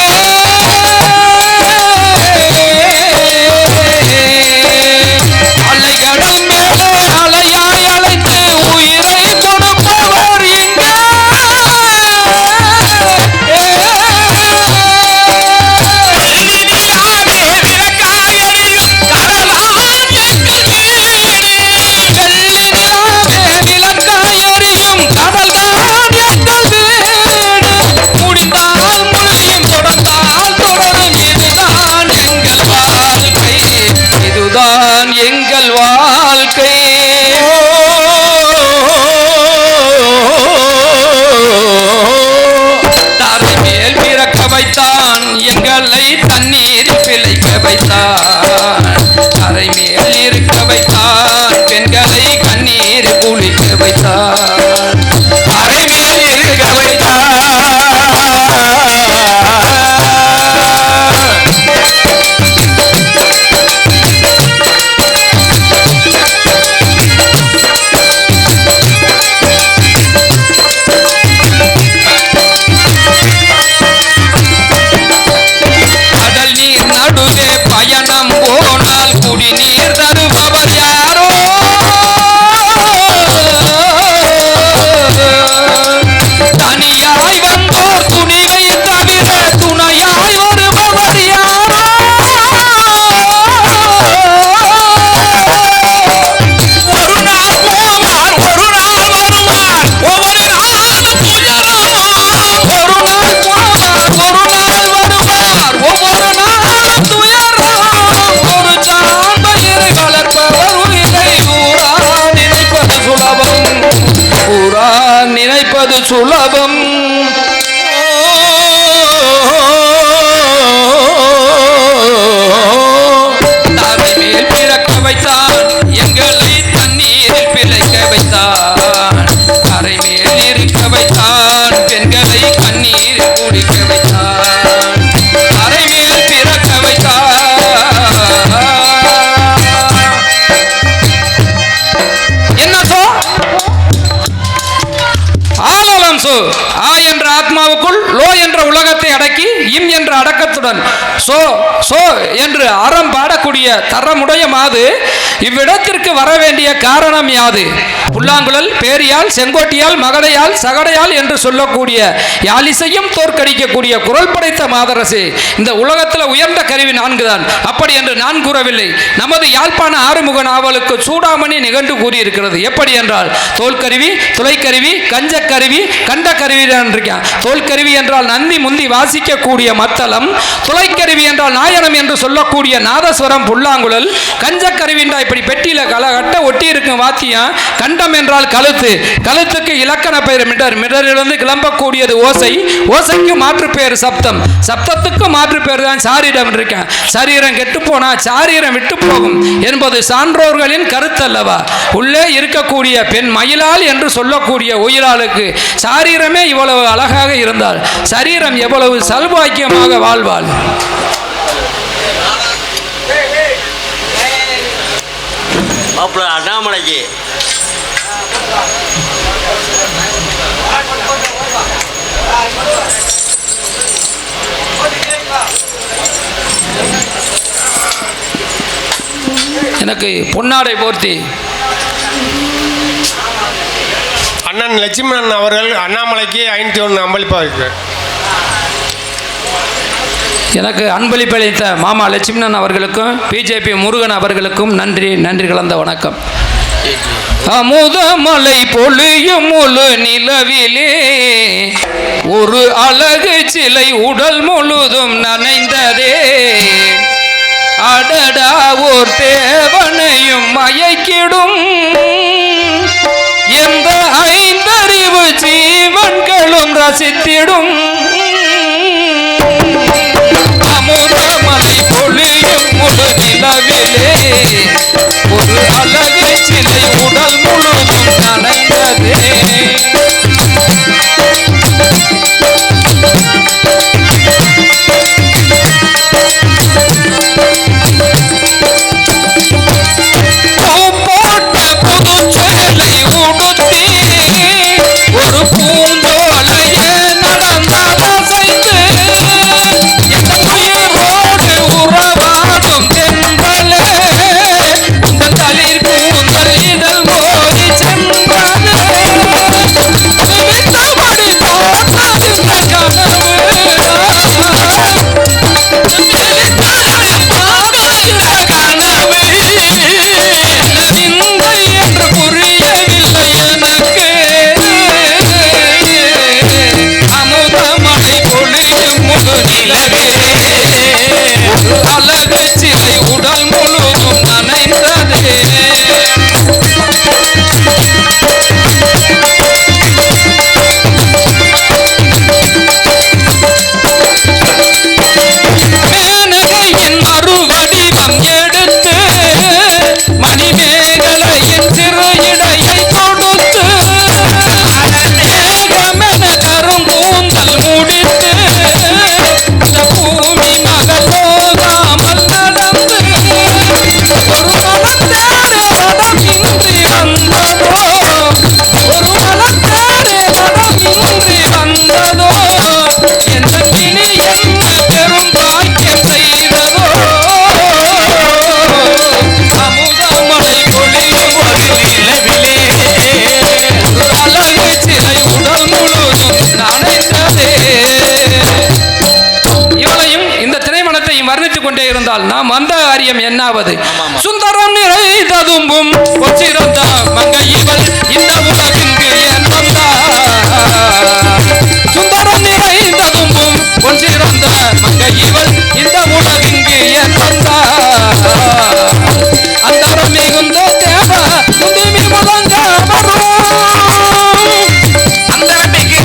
Speaker 1: அலைகடல் மேலே அலையாய் அழைத்து உயிரை கொடுப்பவர் இங்கே. எங்கள் வாழ்க்கை தரை மேல் பிறக்க வைத்தான் எங்களை தண்ணீர் பிழைக்க வைத்தான். தரை மேல் இருக்க வைத்தான் பெண்களை கண்ணீர் குளிக்க வைத்தான். தரை மேல் இருக்க வைத்தான் பயணம் போனால் குடிநீர் தருபவர் யாரோ சுலபம் தரை மேல் பிறக்க வைத்தான் எங்களை தண்ணீரில் பிழைக்க வைத்தான் தரை மேல் இருக்க வைத்தான் பெண்களை கண்ணீரில் குடிக்க வைத்தான் தரை மேல் பிறக்க வைத்தான் என்ன சோ ஆலலம் சோ ஆ என்ற ஆத்மாவுக்குள் லோ என்ற உலகத்தை அடக்கி இம் என்ற அடக்கத்துடன் சோ சோ என்று அறம் பாடக்கூடிய தரமுடைய மாது இவ்விடத்திற்கு வர வேண்டிய காரணம் யாது? புல்லாங்குழல் பேரியால் செங்கோட்டியால் மகடையால் சகடையால் என்று சொல்லக்கூடிய யாழிசையும் தோற்கடிக்கக்கூடிய குரல் படைத்த மாதரசே, இந்த உலகத்தில் உயர்ந்த கருவி 4 தான். அப்படி என்று நான் கூறவில்லை. நமது யாழ்ப்பாண ஆறுமுக நாவலுக்கு சூடாமணி நிகழ்ந்து கூறியிருக்கிறது. எப்படி என்றால் தோல்கருவி, துளைக்கருவி, கஞ்சக்கருவி, கண்ட கருவி இருக்கான். தோல்கருவி என்றால் நந்தி முந்தி வாசிக்கக்கூடிய மத்தளம், துளைக்கருவி என்றால் நாயனம் என்று சொல்லக்கூடிய நாதஸ்வரம் புல்லாங்குழல், கஞ்சக்கருவி என்றால் இப்படி பெட்டியில கட்ட ஒட்டி இருக்கும் வாத்தியம், கண்டம் என்றால் கழுத்து, கழுத்துக்கு இலக்கண பெயர் மிடர், மிடரிலிருந்து கிளம்பக்கூடியது ஓசை, ஓசைக்கு மாற்று பெயர் சப்தம், சப்தத்துக்கு மாற்று பெயர் தான் சாரீரம் இருக்கேன். சரீரம் கெட்டு போனா சாரீரம் விட்டு போகும் என்பது சான்றோர்களின் கருத்தல்லவா? உள்ளே இருக்கக்கூடிய பெண் மயிலாள் என்று சொல்லக்கூடிய உயிராளுக்கு சாரீரமே இவ்வளவு அழகாக இருந்தால் சரீரம் எவ்வளவு சல்பாக்கியமாக வாழ்வாள்.
Speaker 8: அண்ணாமலைக்கு
Speaker 1: எனக்கு பொன்னாடை போர்த்தி
Speaker 6: அண்ணன் லட்சுமணன் அவர்கள் அண்ணாமலைக்கு 501 அம்பளிப்பாக இருக்கு.
Speaker 1: எனக்கு அன்பளிப்பளித்த மாமா லட்சுமணன் அவர்களுக்கும் பிஜேபி முருகன் அவர்களுக்கும் நன்றி, நன்றி கலந்த வணக்கம். அமுதமலை பொழியும் முழு நிலவிலே ஒரு அழகு சிலை உடல் முழுதும் நனைந்ததே, அடடா ஓர் தேவனையும் மயக்கிடும் எந்த 5 அறிவு ஜீவன்களும் ரசித்திடும். அமுதமலை பொழியும் முழு நிலவிலே ஒரு அழகு சிலை உடல் முழுதும் நனைந்ததே. ஒரு பூந்தோலையே நடந்தாத செய்து எந்த உயிரோடு உறவாடும் தென்றலே, இந்த தளிர் பூந்தல் இதழ் மோதி சென்றது நிமித்தபடி போட்டதில்லை கனவு, கனவு இந்த என்று புரியவில்லை எனக்கு. அமுதமலை பொழியும் முழு நிலவிலே ஒரு அழகு சிலை உடல் முழுதும் நனைந்ததே. மேனகையின் மறுவடிவம் எடுத்து மணிமேகலையின் சிறு இடையை கொடுத்து மேகமென கரும் கூந்தல் முடித்து இந்த பூமி மகள் போகாமல் நடந்து ஒரு மனத்தேரே வடமின்றி வந்ததோ, ஒரு மனத்தேரே வடமின்றி வந்ததோ, என்ற கிளி என்ன பெரும் பாக்கியம் செய்ததோ. அமுதமலை பொழியும் ஒரு நிலவிலே ஒரு அழகு சிலை உடல் முழுதும் நனைந்ததே. இவளையும் இந்த திரைமணத்தையும் வர்ணித்துக் கொண்டே இருந்தால் நாம் வந்த காரியம் என்னாவது? சுந்தரம் நிறைந்ததும்பும் கொச்சிறந்த மங்கை இவள் இந்த உலகிற்கு ஏன் வந்தார்? சுந்தரம் நிறைந்ததும்பும் கொச்சிறந்த மங்கை இவள் இந்த உலகிற்கு ஏன் வந்தார்? அந்தரம் மிகுந்த தேவ முதுமி முழங்க வரும், அந்த வெட்டிக்கு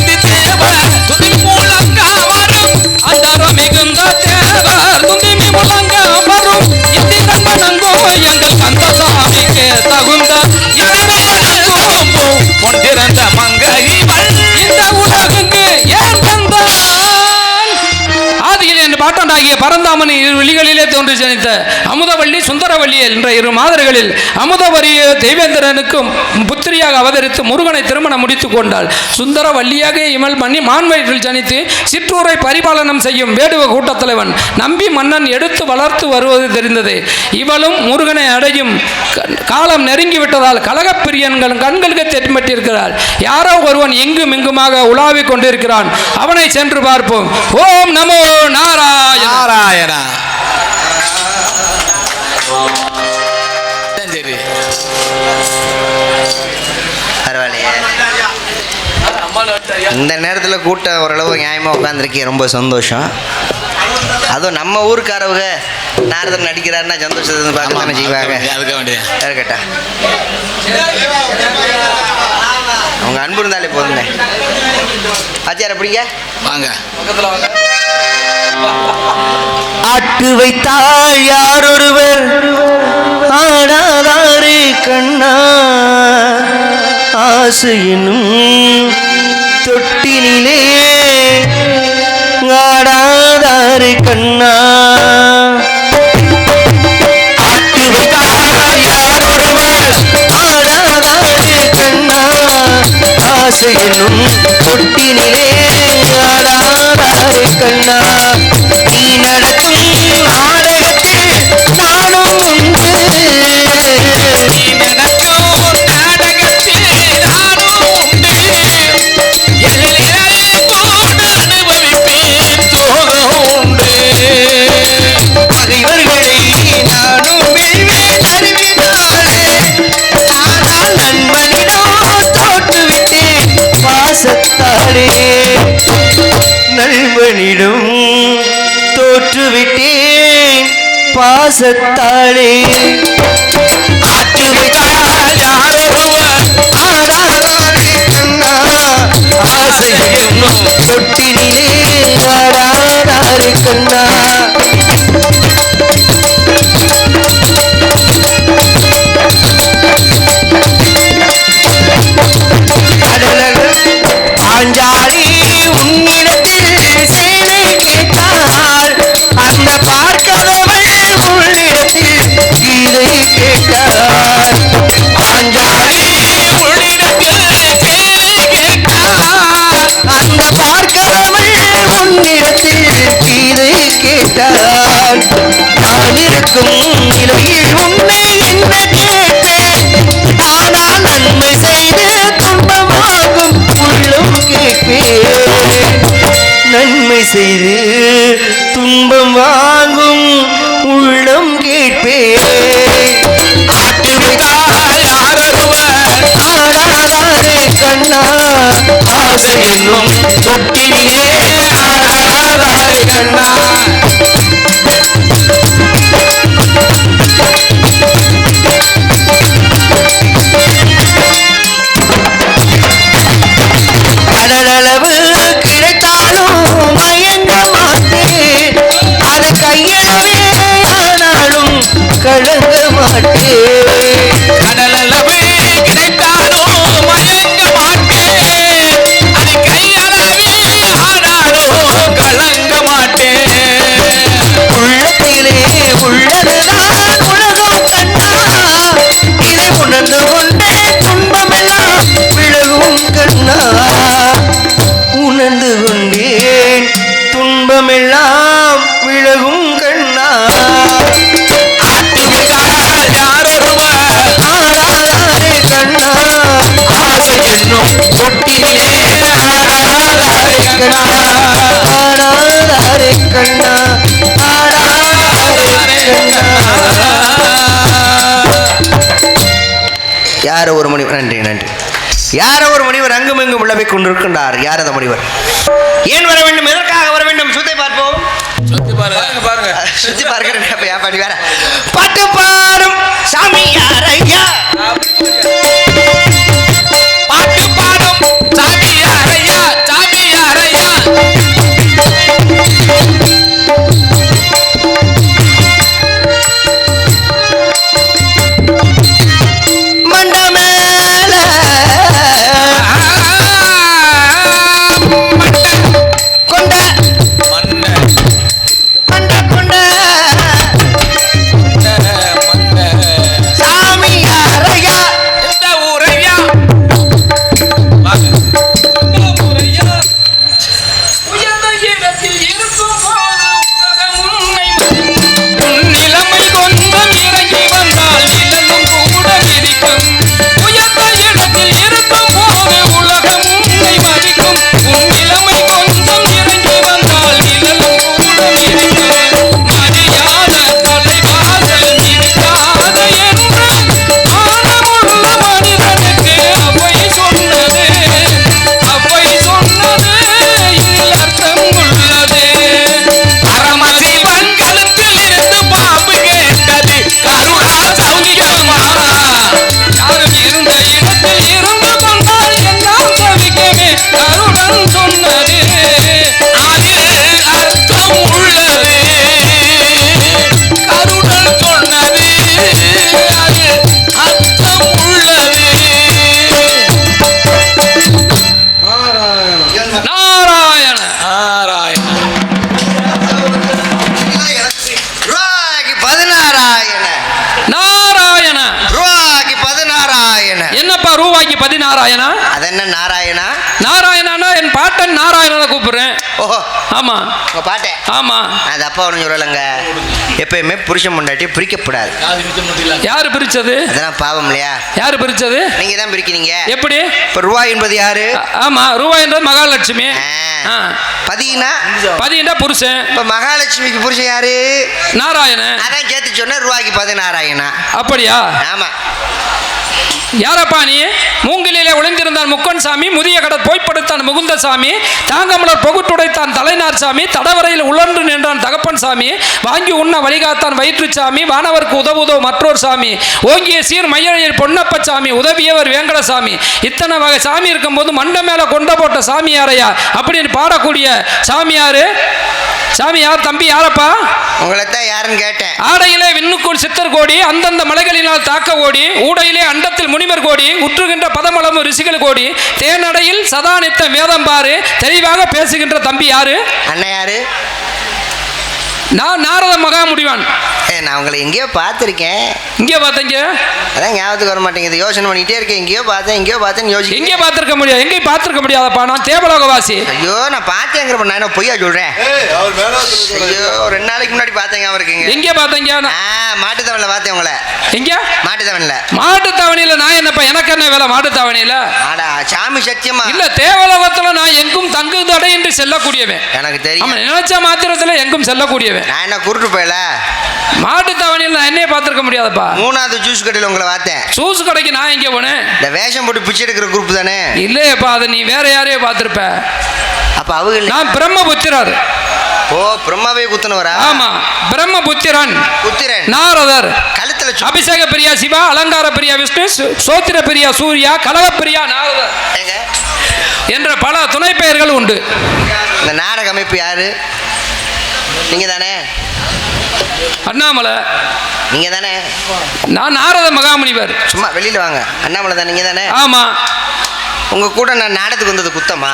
Speaker 1: பரந்தாமன் இரு விழிகளிலே தோன்றி ஜனித்த அமுதவள்ளி சுந்தரவள்ளி என்ற இரு மாதர்களில் அமுதவரிய தெய்வேந்திரனுக்கும் புத்திரியாக அவதரித்து முருகனை திருமணம் முடித்துக் கொண்டாள். சுந்தரவள்ளியாக இமல் மணி மான்வயிற்றில் ஜனித்து சிற்றூரை பரிபாலனம் செய்யும் வேடுவ கூட்டத்தலைவன் நம்பி மன்னன் எடுத்து வளர்த்து வருவது தெரிந்தது. இவளும் முருகனை அடையும் காலம் நெருங்கிவிட்டதால் கலகப்பிரியன்கள் கண்களுக்கு தென்பட்டிருக்கிறாள். யாரோ ஒருவன் எங்கும் இங்குமாக உலாவிக் கொண்டிருக்கிறான். அவனை சென்று பார்ப்போம். ஓம் நமோ நாராயணா.
Speaker 2: சரி,
Speaker 11: பரவாயில்லையே. இந்த நேரத்தில் கூட்டம் ஓரளவு நியாயமாக உட்காந்துருக்கேன், ரொம்ப சந்தோஷம். அதுவும் நம்ம ஊருக்காரவங்க நாரதர் நடிக்கிறாருன்னா சந்தோஷத்தை பார்க்க தானே செய்வாங்க. கேட்டா அவங்க அன்பு இருந்தாலே போதுங்க. ஆச்சார பிடிங்க
Speaker 2: வாங்க.
Speaker 11: ஆட்டு வைத்தாள் யாரொருவர் ஆடாதாரே கண்ணா, ஆசையினும் தொட்டிலே ஆடாதாரே கண்ணா. ஆட்டு வைத்தாள் யாரொருவர் ஆடாதாரே கண்ணா, ஆசையினும் தொட்டிலே ஆடாதாரே கண்ணா. நீ நடக்கும் நாடகத்தில் நானும் உண்டு, நீ நடக்கும் நாடகத்தில் நானும் உண்டு, எல்லையில் கூட அனுபவிப்பேன் தோகம் உண்டு. பகைவர்களை நானும் வெல்வேன் அறிவினாலே, ஆனால் நண்பனிடம் தோற்றுவிட்டேன் பாசத்தாலே. நண்பனிடம் தோற்றுவிட்டேன் பாசத்தாலே. ஆட்டு வைத்தால் யாரொருவர் ஆடாதாரே கண்ணா, ஆசை என்னும் தொட்டிலே ஆடாதாரே கண்ணா. பாஞ்சாலி உன்னிடத்தில் சேவை கேட்டாள், அந்த பார்க்கதவள் உள்ளிடத்தில் கீதை கேட்டாள். பாஞ்சாலி உன்னிடத்தில் சேவை கேட்டாள், அந்த பார்க்கதவள் உன்னிடத்தில் கீதை கேட்டாள். நான் இருக்கும் நிலையில் உன்னை என்ன கேட்டேன், ஆனால் நன்மை செய்து துன்பமாகும் உள்ளம் கேட்பேன். நன்மை செய்து துன்பம் வாங்கும் உள்ளம் கேட்பேன். ஆட்டு வைத்தால் யாரொருவர் ஆடாதாரே கண்ணா, ஆசை என்னும் தொட்டிலே ஆடாதாரே கண்ணா. கடலளவு கிடைத்தாலும் மயங்க மாட்டேன், அது கையளவே ஆனாலும் கலங்க மாட்டேன். கடலளவு கிடைத்தாலும் மயங்க மாட்டேன், அது கையளவே ஆனாலும் கலங்க மாட்டேன். உள்ளத்திலே உள்ளதுதான் உலகம் கண்ணா, இதை உணர்ந்து கொண்டே துன்பமெல்லாம் விலகும் கண்ணா. உணர்ந்து கொண்டேன் துன்பமெல்லாம் விலகும் கண்ணா. ஆட்டு வைத்தால் யாரொருவர் ஆடாதாரே கண்ணா, ஆசை என்னும் தொட்டிலே ஆடாதாரே கண்ணா. ஆடாதாரே கண்ணா, ஆடாதாரே கண்ணா. யாரோ ஒரு முனிவர், நன்றி நன்றி. யாரோ ஒரு முனிவர் அங்கும் எங்கும் விளம்பிக் கொண்டிருக்கின்றார். யார் அந்த முனிவர்? ஏன் வர வேண்டும், எதற்காக வர வேண்டும்? சுத்தி பார்ப்போம்.
Speaker 2: பாருங்க.
Speaker 11: சுத்தி பார்க்கிறேன். வேற பாட்டு பாடும் சாமியார் ஐயா,
Speaker 1: பாட்டு பாடும் சாமியார் ஐயா, சாமியார் ஐயா.
Speaker 11: மண்ட மேல கொண்ட மண்ட
Speaker 1: ரூபாய்க்கு 16,000.
Speaker 11: அது என்ன நாராயணா?
Speaker 1: நாராயணனா என் பாட்டன் நாராயணனை கூப்பிடுறேன்.
Speaker 11: ஓஹோ,
Speaker 1: ஆமா
Speaker 11: உங்க பாட்டேன்.
Speaker 1: ஆமா,
Speaker 11: அது அப்பா ஒன்றும் சொல்லலைங்க. எப்பயுமே புருஷன் பொண்டாட்டி பிரிக்கப்படாது.
Speaker 1: யாரு பிரிச்சது?
Speaker 11: அதெல்லாம் பாவம் இல்லையா?
Speaker 1: யாரு பிரிச்சது?
Speaker 11: நீங்க தான் பிரிக்கிறீங்க.
Speaker 1: எப்படி?
Speaker 11: இப்போ ரூபாய் என்பது யாரு?
Speaker 1: ஆமா, ரூபாய் என்பது மகாலட்சுமி. பதினா புருஷன்.
Speaker 11: இப்போ மகாலட்சுமிக்கு புருஷன் யாரு?
Speaker 1: நாராயணன்.
Speaker 11: அதான் சேர்த்து சொன்ன ரூபாய்க்கு 16,000.
Speaker 1: அப்படியா?
Speaker 11: ஆமா.
Speaker 1: யாரப்பா நீ? மூங்கிலே ஒளிந்திருந்தான் முக்கன் சாமி, முதிய கடற் போய்ப்படுத்தான் முகுந்த சாமி, தாங்கமலர் பொகுட்டுடைத்தான் தலைநார் சாமி, தடவரையில் உழன்று நின்றான் தகப்பன் சாமி, வாங்கி உண்ண வழிகாத்தான் வயிற்று சாமி, வானவருக்கு உதவுதோ மற்றொரு சாமி, ஓங்கிய சீர் மையழியில் பொன்னப்ப சாமி, உதவியவர் வேங்கட சாமி. இத்தனை வகை சாமி இருக்கும்போது மண்டை மேல கொண்ட போட்ட சாமி யாரையா அப்படின்னு பாடக்கூடிய சாமி யாரு? சாமி யார் தம்பி? யாரப்பா?
Speaker 11: உங்களைத்தான் யாருன்னு கேட்டேன்.
Speaker 1: ஆடையிலே விண்ணுக்குள் சித்தர் கோடி, அந்தந்த மலைகளினால் தாக்க ஓடி, ஊடையிலே அண்டத்தில் முனிவர் கோடி, உற்றுகின்ற பதமளமு ரிஷிகள் கோடி, தேனடையில் சதானித்த வேதம் பாரு, தெளிவாக பேசுகின்ற தம்பி யாரு?
Speaker 11: அண்ணன் யாரு?
Speaker 1: நான் நாரத மகா முடிவான்.
Speaker 11: நான் உங்களை எங்கேயோ பார்த்துருக்கேன்.
Speaker 1: இங்கே பார்த்தீங்க?
Speaker 11: அதான் ஞாபகத்துக்கு வர மாட்டேங்குது. யோசனை பண்ணிகிட்டே இருக்கேன். எங்கேயோ பார்த்தேன்னு யோசிச்சு.
Speaker 1: எங்கேயோ பார்த்துருக்க முடியாது. எங்கேயும் பார்த்துருக்க முடியாதப்பா. நான் தேவலோகவாசி.
Speaker 11: ஐயோ, நான் பார்த்தேங்கிறப்ப நான் என்ன பொய்யா சொல்கிறேன்? ஐயோ, 2 நாளைக்கு முன்னாடி பார்த்தேங்க அவருக்குங்க.
Speaker 1: எங்கே பார்த்தீங்க?
Speaker 11: மாட்டுத்தாவணியில் பார்த்தேன் உங்களை.
Speaker 1: எங்கே?
Speaker 11: மாட்டுத்தாவணியில்.
Speaker 1: மாட்டுத்தாவணியில் நான் என்னப்பா? எனக்கு என்ன வேலை மாட்டுத்தாவணியில்?
Speaker 11: ஆடா சாமி சத்தியமா
Speaker 1: இல்ல, தேவலோகத்தில் நான் எங்கும் தங்கு தடையின்றி செல்லக்கூடியவன்.
Speaker 11: எனக்கு தெரியும்.
Speaker 1: நினைச்ச மாத்திரத்தில் எங்கும் செல்லக்கூடியவன்.
Speaker 11: நான் என்ன குருட்டு போயல?
Speaker 1: மாட்டுத்தாவணியில் நான் என்னைய பார்த்துருக்க முடியாதப்பா.
Speaker 11: 3வது ஜூஸ் கடையில் உங்களை பார்த்தேன்.
Speaker 1: ஜூஸ் கடைக்கு நான் எங்கே போனேன்?
Speaker 11: இந்த வேஷம் போட்டு பிச்சை எடுக்கிற குரூப் தானே?
Speaker 1: இல்லையப்பா, அதை நீ வேற யாரையோ பார்த்துருப்ப.
Speaker 11: அப்ப அவங்க
Speaker 1: நான் பிரம்மபுத்திரர்.
Speaker 11: ஓ, பிரம்மாவே குத்துனவரா?
Speaker 1: ஆமா, பிரம்மபுத்திரன்.
Speaker 11: புத்திரன்
Speaker 1: நாரதர்.
Speaker 11: கழுத்துல
Speaker 1: அபிஷேக பிரியா சிவா, அலங்கார பிரியா விஷ்ணு, சோத்திர பிரியா சூர்யா, கலக பிரியா நாரதர் என்ற பல துணை பெயர்கள் உண்டு.
Speaker 11: இந்த நாடக அமைப்பு யாரு? நீங்க தானே?
Speaker 1: அண்ணாமலை.
Speaker 11: நீங்க தானே?
Speaker 1: நான் நாரத மகாமுனிவர்.
Speaker 11: சும்மா வெளியில வாங்க. அண்ணாமலை தான். நீங்க தானே?
Speaker 1: ஆமா.
Speaker 11: உங்க கூட நான் நாடகத்துக்கு வந்தது குத்தமா?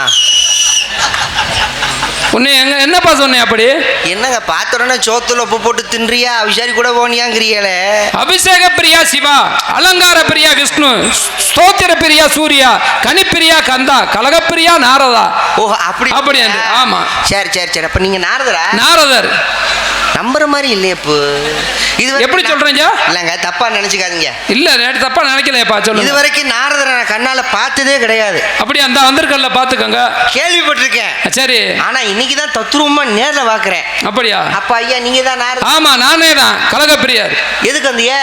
Speaker 1: உன்னை என்னப்பா சொன்னேன் அப்படி?
Speaker 11: என்னங்க பார்த்துடனே சோத்துல உப்பு போட்டு தின்றியா, அபிஷாரி கூட போனியாங்கிறீங்களே?
Speaker 1: அபிஷேக பிரியா சிவா, அலங்கார பிரியா விஷ்ணு, ஸ்தோத்திர பிரியா சூர்யா, கனிப்பிரியா கந்தா, கலகப்பிரியா நாரதா.
Speaker 11: ஓ, அப்படி
Speaker 1: அப்படி. ஆமா.
Speaker 11: சரி சரி சரி. அப்ப நீங்க நாரதரா?
Speaker 1: நாரதர்.
Speaker 11: நம்புற மாதிரி இல்லையே. இப்போ இது
Speaker 1: எப்படி சொல்றீங்க?
Speaker 11: இல்லங்க, தப்பா நினைச்சுக்காதீங்க.
Speaker 1: இல்ல, நேற்று தப்பா நினைக்கலையப்பா. சொல்லுங்க.
Speaker 11: இது வரைக்கும் நாரதரை நான் கண்ணால பார்த்ததே கிடையாது.
Speaker 1: அப்படி அந்த வந்திருக்கல பாத்துக்கங்க.
Speaker 11: கேள்விப்பட்டிருக்கேன்.
Speaker 1: சரி.
Speaker 11: ஆனா இன்னைக்கு தான் தத்ரூபமா நேர்ல பாக்குறேன்.
Speaker 1: அப்படியா?
Speaker 11: அப்ப ஐயா நீங்க தான் நாரதர்?
Speaker 1: ஆமா, நானே தான் கலகப்பிரியர்.
Speaker 11: எதுக்கு வந்திய?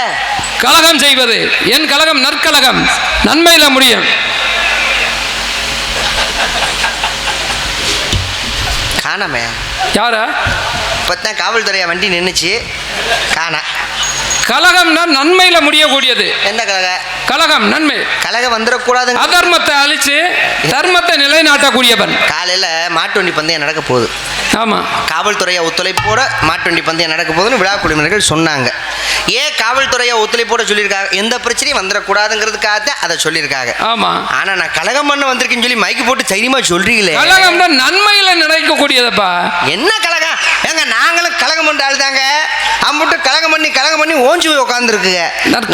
Speaker 1: கலகம் செய்வது. என் கலகம் நற்கலகம், நன்மையில முடியும்.
Speaker 11: காணாமே.
Speaker 1: யாரா?
Speaker 11: இப்பதான் காவல்துறையா வண்டி நின்னுச்சு, காணா.
Speaker 1: கலகம்னா நன்மையில முடியக்கூடியது.
Speaker 11: என்ன கலக?
Speaker 1: கலகம் நன்மை.
Speaker 11: கலகம் வந்துடக்கூடாது.
Speaker 1: அதர்மத்தை அழிச்சு தர்மத்தை நிலைநாட்டக்கூடியவன்.
Speaker 11: காலையில மாட்டு வண்டி பந்தயம் நடக்க போகுது.
Speaker 1: ஆமா.
Speaker 11: காவல்துறையா ஒத்துழைப்போட மாட்டு வண்டி பந்தயம் நடக்க போகுதுன்னு விழா குழுவினர்கள் சொன்னாங்க. ஏன் காவல்துறையா ஒத்துழைப்போட சொல்லியிருக்காங்க? எந்த பிரச்சனையும் வந்துடக்கூடாதுங்கிறதுக்காக தான் அதை சொல்லியிருக்காங்க.
Speaker 1: ஆமா.
Speaker 11: ஆனா நான் கலகம் பண்ண வந்திருக்கேன்னு சொல்லி மைக்கு போட்டு தைரியமா சொல்றீங்களே.
Speaker 1: கலகம்னா நன்மையில நினைக்கக்கூடியதப்பா.
Speaker 11: என்ன கலகம்? ஏங்க நாங்களும் கலகம் பண்ண ஆள் தாங்க. அம்புட்டு கலகம் பண்ணி ஓஞ்சி போய் உட்காந்துருக்குங்க.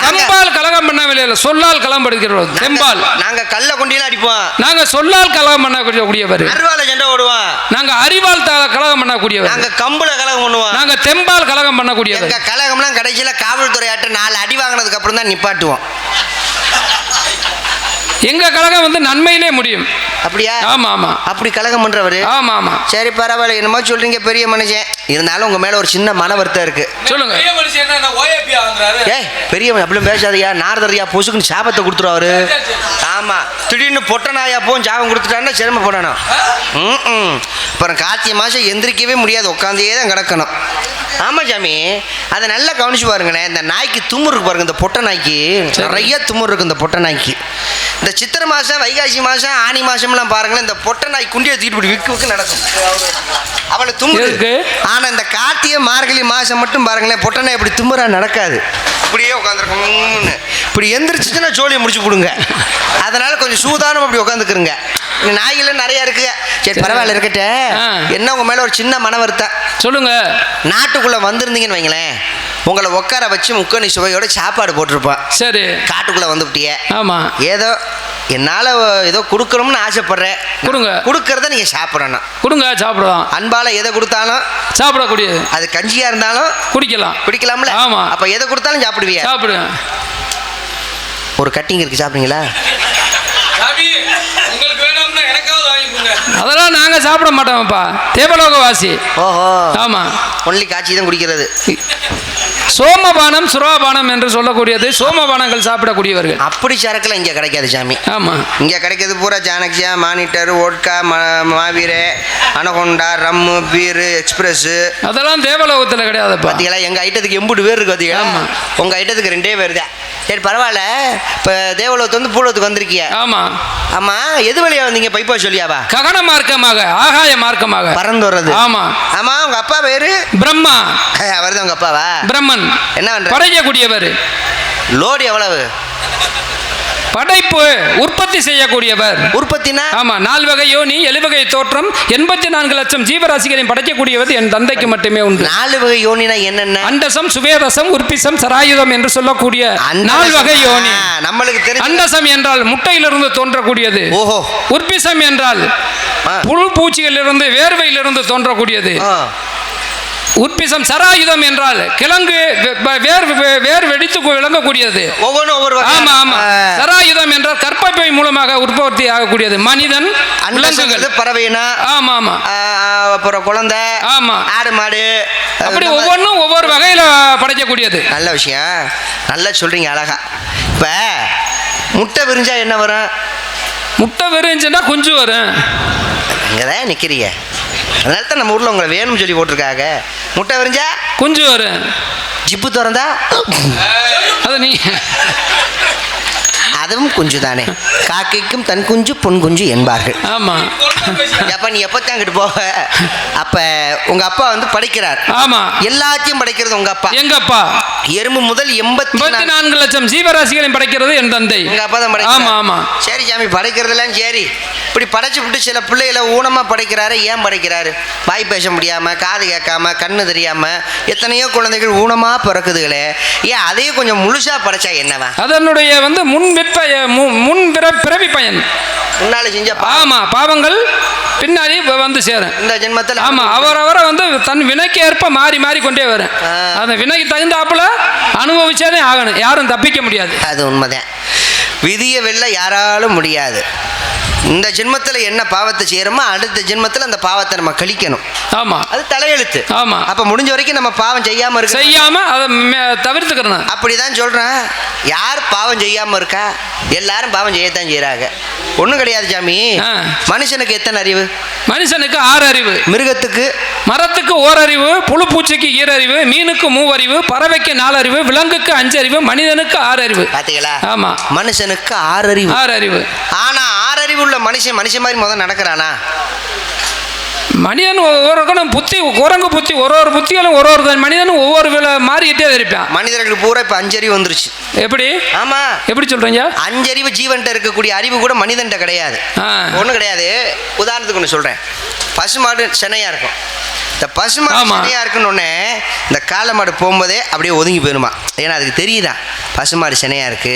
Speaker 1: கம்பால் கலகம் பண்ணவில்லை, சொல்லால் கலம் படுகிறோம். தெம்பால்.
Speaker 11: நாங்க கல்ல கொண்டிலாம் அடிப்போம்.
Speaker 1: நாங்க சொல்லால் கலகம் பண்ணக்கூடியவர்.
Speaker 11: அறிவால சண்டை ஓடுவோம்.
Speaker 1: நாங்க அறிவால் கலகம் பண்ணக்கூடியவர்.
Speaker 11: நாங்க கம்புல கலகம் பண்ணுவோம்.
Speaker 1: நாங்க தெம்பால் கலகம் பண்ணக்கூடியவர்.
Speaker 11: எங்க கலகம்லாம் கடைசியில காவல்துறை ஆட்ட 4 அடி வாங்கினதுக்கு அப்புறம் தான் நிப்பாட்டுவோம்.
Speaker 1: எங்க கழகம் வந்து நன்மையிலே முடியும்.
Speaker 11: அப்படியா?
Speaker 1: ஆமா ஆமா.
Speaker 11: அப்படி கலகம் பண்றவரு?
Speaker 1: ஆமா ஆமா.
Speaker 11: சரி பரவாயில்ல, என்னமோ சொல்றீங்க பெரிய மனுஷன், இருந்தாலும் உங்க மேல ஒரு சின்ன மன வருத்தம் இருக்கு.
Speaker 1: சொல்லுங்க.
Speaker 11: ஏய் பெரிய அப்படியும் பேசாதயா, நாரதரியா பொசுக்குன்னு சாபத்தை கொடுத்துருவாரு. ஆமா, திடீர்னு பொட்ட நாயா போகும் சாபம் கொடுத்துட்டாருன்னா சிரமம் போடணும். அப்புறம் கார்த்திகை மாசம் எந்திரிக்கவே முடியாது, உட்காந்தே தான் கிடக்கணும். ஆமா சாமி, அதை நல்லா கவனிச்சு பாருங்களேன். இந்த நாய்க்கு தும்முர் இருக்கு பாருங்க, இந்த பொட்டை நாய்க்கு நிறைய தும்முர் இருக்கு. இந்த பொட்டை நாய்க்கு இந்த சித்திரை மாதம், வைகாசி மாதம், ஆனி மாதம்லாம் பாருங்களேன், இந்த பொட்டை நாய் குண்டியை தூக்கிட்டு இப்படி விக்கு விக்கு நடக்கும். அவளை தும்முரு இருக்கு. ஆனால் இந்த கார்த்திகை மார்கழி மாதம் மட்டும் பாருங்களேன், பொட்டை நாய் இப்படி தும்முறா நடக்காது. இப்படியே உட்காந்துருக்கோம்னு இப்படி எந்திரிச்சிச்சுன்னா ஜோலியை முடிச்சு கொடுங்க. அதனால கொஞ்சம் சூதானம் அப்படி உட்காந்துக்குறங்க. நாய்கள் நிறைய இருக்கு. சரி பரவாயில்ல இருக்கட்டே. என்ன உங்க மேல ஒரு சின்ன மன வருத்தம்.
Speaker 1: சொல்லுங்க.
Speaker 11: நாட்டுக்குள்ள வந்திருந்தீங்கன்னு வைங்களேன், உங்களை உட்கார வச்சு முக்கணி சுவையோட சாப்பாடு போட்டிருப்பான்.
Speaker 1: சரி.
Speaker 11: காட்டுக்குள்ள வந்துவிட்டிய.
Speaker 1: ஆமா.
Speaker 11: ஏதோ என்னால ஏதோ கொடுக்கணும்னு ஆசைப்படுறேன், கொடுங்க. கொடுக்கறத நீங்க சாப்பிடணும்.
Speaker 1: கொடுங்க, சாப்பிடலாம்.
Speaker 11: அன்பால எதை கொடுத்தாலும்
Speaker 1: சாப்பிடக்கூடியது.
Speaker 11: அது கஞ்சியா இருந்தாலும்
Speaker 1: குடிக்கலாம்.
Speaker 11: குடிக்கலாம்ல? ஆமா. அப்ப எதை கொடுத்தாலும் சாப்பிடுவியா?
Speaker 1: சாப்பிடுவேன்.
Speaker 11: ஒரு கட்டிங் இருக்கு, சாப்பிடுங்களா?
Speaker 1: அதெல்லாம் நாங்க சாப்பிட மாட்டோம்ப்பா, தேவலோகவாசி.
Speaker 11: ஓஹோ.
Speaker 1: ஆமா.
Speaker 11: ஒன்லி காட்சி தான் குடிக்கிறது.
Speaker 1: சோமபானம் சுராபானம் என்று சொல்லக்கூடியது, சோமபானங்கள் சாப்பிடக்கூடியவர்கள்.
Speaker 11: அப்படி சரக்குலாம் இங்கே கிடைக்காது சாமி.
Speaker 1: ஆமா.
Speaker 11: இங்கே கிடைக்கிறது பூரா ஜானக்சியா, மானிட்டர், ஓட்கா, மாவீரே, அனகொண்டா, ரம்மு, பீரு, எக்ஸ்பிரஸ்.
Speaker 1: அதெல்லாம் தேவலோகத்தில் கிடையாது.
Speaker 11: பார்த்தீங்களா, எங்கள் ஐட்டத்துக்கு 80 பேர் இருக்கு பார்த்தீங்களா? உங்கள் ஐட்டத்துக்கு 2 பேர் தான். சரி பரவாயில்ல. இப்போ தேவலோகத்து வந்து பூலோகத்துக்கு வந்திருக்கிய.
Speaker 1: ஆமா
Speaker 11: ஆமா. எது வழியா வந்தீங்க? பைப்பா சொல்லியாவா?
Speaker 1: ககன மார்க்கமாக, ஆகாய மார்க்கமாக
Speaker 11: பறந்து வர்றது.
Speaker 1: ஆமா
Speaker 11: ஆமா. உங்க அப்பா பேரு
Speaker 1: பிரம்மா.
Speaker 11: அவர் தான் உங்க அப்பாவா?
Speaker 1: பிரம்மன்.
Speaker 11: என்ன பண்ற?
Speaker 1: படைக்கக்கூடியவர்.
Speaker 11: லோடு எவ்வளவு?
Speaker 1: படைப்பு உற்பத்தி செய்யக்கூடியவர்.
Speaker 11: உற்பத்தினா?
Speaker 1: ஆமா. 4 வகை யோனி, 7 வகை தோற்றம், 84 லட்சம் ஜீவராசிகளையும் படைக்கக்கூடியவர் என் தந்தைக்கு மட்டுமே உண்டு.
Speaker 11: 4 வகை யோனினா என்னென்ன?
Speaker 1: அண்டசம், சுவேதசம், உற்பிசம், சராயுதம் என்று சொல்லக்கூடிய 4 வகை யோனி.
Speaker 11: நம்மளுக்கு தெரியும்.
Speaker 1: அண்டசம் என்றால் முட்டையிலிருந்து தோன்றக்கூடியது.
Speaker 11: ஓஹோ.
Speaker 1: உற்பிசம் என்றால் புழு பூச்சிகளிலிருந்து, வேர்வையிலிருந்து தோன்றக்கூடியது. உற்பிசம். சராயுதம் என்றால் கிழங்கு வேர் வெடித்து விளங்கக்கூடியது.
Speaker 11: ஒவ்வொரு.
Speaker 1: ஆமா ஆமா. சராயுதம் என்றால் கற்பப்பை மூலமாக உற்பத்தி ஆகக்கூடியது. மனிதன், விலங்குகள்,
Speaker 11: பறவைனா. ஆமா ஆமா. அப்புறம் குழந்தை. ஆமா. ஆடு மாடு.
Speaker 1: அப்படி ஒவ்வொன்றும் ஒவ்வொரு வகையில படைக்கக்கூடியது.
Speaker 11: நல்ல விஷயம், நல்லா சொல்றீங்க அழகா. இப்ப முட்டை விரிஞ்சா என்ன வரும்?
Speaker 1: முட்டை விரிஞ்சுன்னா குஞ்சு வரும்.
Speaker 11: அங்கதான் நிக்கிறீங்க, அதனால தான் நம்ம ஊர்ல உங்களை வேணும்னு சொல்லி போட்டிருக்காங்க. முட்டை விரிஞ்சா
Speaker 1: குஞ்சு வரும்.
Speaker 11: ஜிப்பு திறந்தா
Speaker 1: அது நீ
Speaker 11: அதுவும் குஞ்சு தானே. காக்கைக்கும் தன் குஞ்சு பொன் குஞ்சு என்பார்கள்.
Speaker 1: ஆமா.
Speaker 11: அப்ப நீ எப்பத்தான் அங்கிட்டு போக? அப்ப உங்க அப்பா வந்து படைக்கிறார்.
Speaker 1: ஆமா.
Speaker 11: எல்லாத்தையும் படைக்கிறது உங்க அப்பா.
Speaker 1: எங்க அப்பா.
Speaker 11: எறும்பு முதல் 84
Speaker 1: லட்சம் ஜீவராசிகளையும் படைக்கிறது என் தந்தை.
Speaker 11: உங்க அப்பா தான் படைக்கிறார்.
Speaker 1: ஆமா ஆமா.
Speaker 11: சரி சாமி, படைக்கிறதெல்லாம் சரி. இப்படி படைச்சு விட்டு சில பிள்ளைகளை ஊனமா படைக்கிறாரு. ஏன் படைக்கிறாரு? வாய் பேச முடியாம, காது கேட்காம, கண்ணு தெரியாம எத்தனையோ குழந்தைகள் ஊனமா பிறக்குதுகளே. ஏன் அதையும் கொஞ்சம் முழுசா படைச்சா என்னவா?
Speaker 1: அதனுடைய வந்து பிறவி பயன்.
Speaker 11: முன்னால செஞ்ச
Speaker 1: ஆமா பாவங்கள் பின்னாடி வந்து சேரும்
Speaker 11: இந்த ஜென்மத்தில்.
Speaker 1: ஆமா. அவரவரை வந்து தன் வினைக்கு ஏற்ப மாறி மாறி கொண்டே வரும். அந்த வினைக்கு தகுந்தாப்புல அனுபவிச்சாதே ஆகணும், யாரும் தப்பிக்க முடியாது.
Speaker 11: அது உண்மைதான். விதியை வெல்ல யாராலும் முடியாது. இந்த ஜென்மத்தில் என்ன பாவத்தை செய்யறோமோ அடுத்த ஜென்மத்தில் அந்த பாவத்தை நம்ம கழிக்கணும்.
Speaker 1: ஆமா.
Speaker 11: அது தலையெழுத்து.
Speaker 1: ஆமா.
Speaker 11: அப்ப முடிஞ்ச வரைக்கும் நம்ம பாவம் செய்யாம இருக்க,
Speaker 1: செய்யாம அதை தவிர்த்துக்கிறோம்.
Speaker 11: அப்படிதான் சொல்றேன். யார் பாவம் செய்யாம இருக்கா? எல்லாரும் பாவம் செய்யத்தான் செய்யறாங்க. ஒண்ணும் கிடையாது சாமி. மனுஷனுக்கு எத்தனை அறிவு?
Speaker 1: மனுஷனுக்கு 6 அறிவு.
Speaker 11: மிருகத்துக்கு,
Speaker 1: மரத்துக்கு 1 அறிவு, புழு பூச்சிக்கு 2 அறிவு, மீனுக்கு 3 அறிவு, பறவைக்கு 4 அறிவு, விலங்குக்கு 5 அறிவு, மனிதனுக்கு 6 அறிவு.
Speaker 11: பாத்தீங்களா?
Speaker 1: ஆமா.
Speaker 11: மனுஷனுக்கு 6 அறிவு. 6 அறிவு. ஆனா 6 அறிவு உள்ள மனுஷன் மாதிரி முதல் நடக்கிறானா?
Speaker 1: மனிதன் ஒவ்வொருக்கணும் புத்தி, குரங்கு புத்தி, ஒரு புத்திகளும் ஒரு மனிதனும் ஒவ்வொரு மாறிக்கிட்டே இருப்பான்.
Speaker 11: மனிதர்களுக்கு பூரா இப்ப 5 அறிவு வந்துருச்சு.
Speaker 1: எப்படி?
Speaker 11: ஆமா.
Speaker 1: எப்படி சொல்றீங்க?
Speaker 11: 5 அறிவு ஜீவன்ட்ட இருக்கக்கூடிய அறிவு கூட மனிதன்ட்ட கிடையாது. ஒன்றும் கிடையாது. உதாரணத்துக்கு ஒன்று சொல்றேன். பசுமாடு சென்னையா இருக்கும். இந்த பசுமாடு சென்னையா இருக்குன்னு ஒன்னே இந்த காளை மாடு போகும்போதே அப்படியே ஒதுங்கி போயிருமா. ஏன்னா அதுக்கு தெரியுதான் பசுமாடு சென்னையா இருக்கு,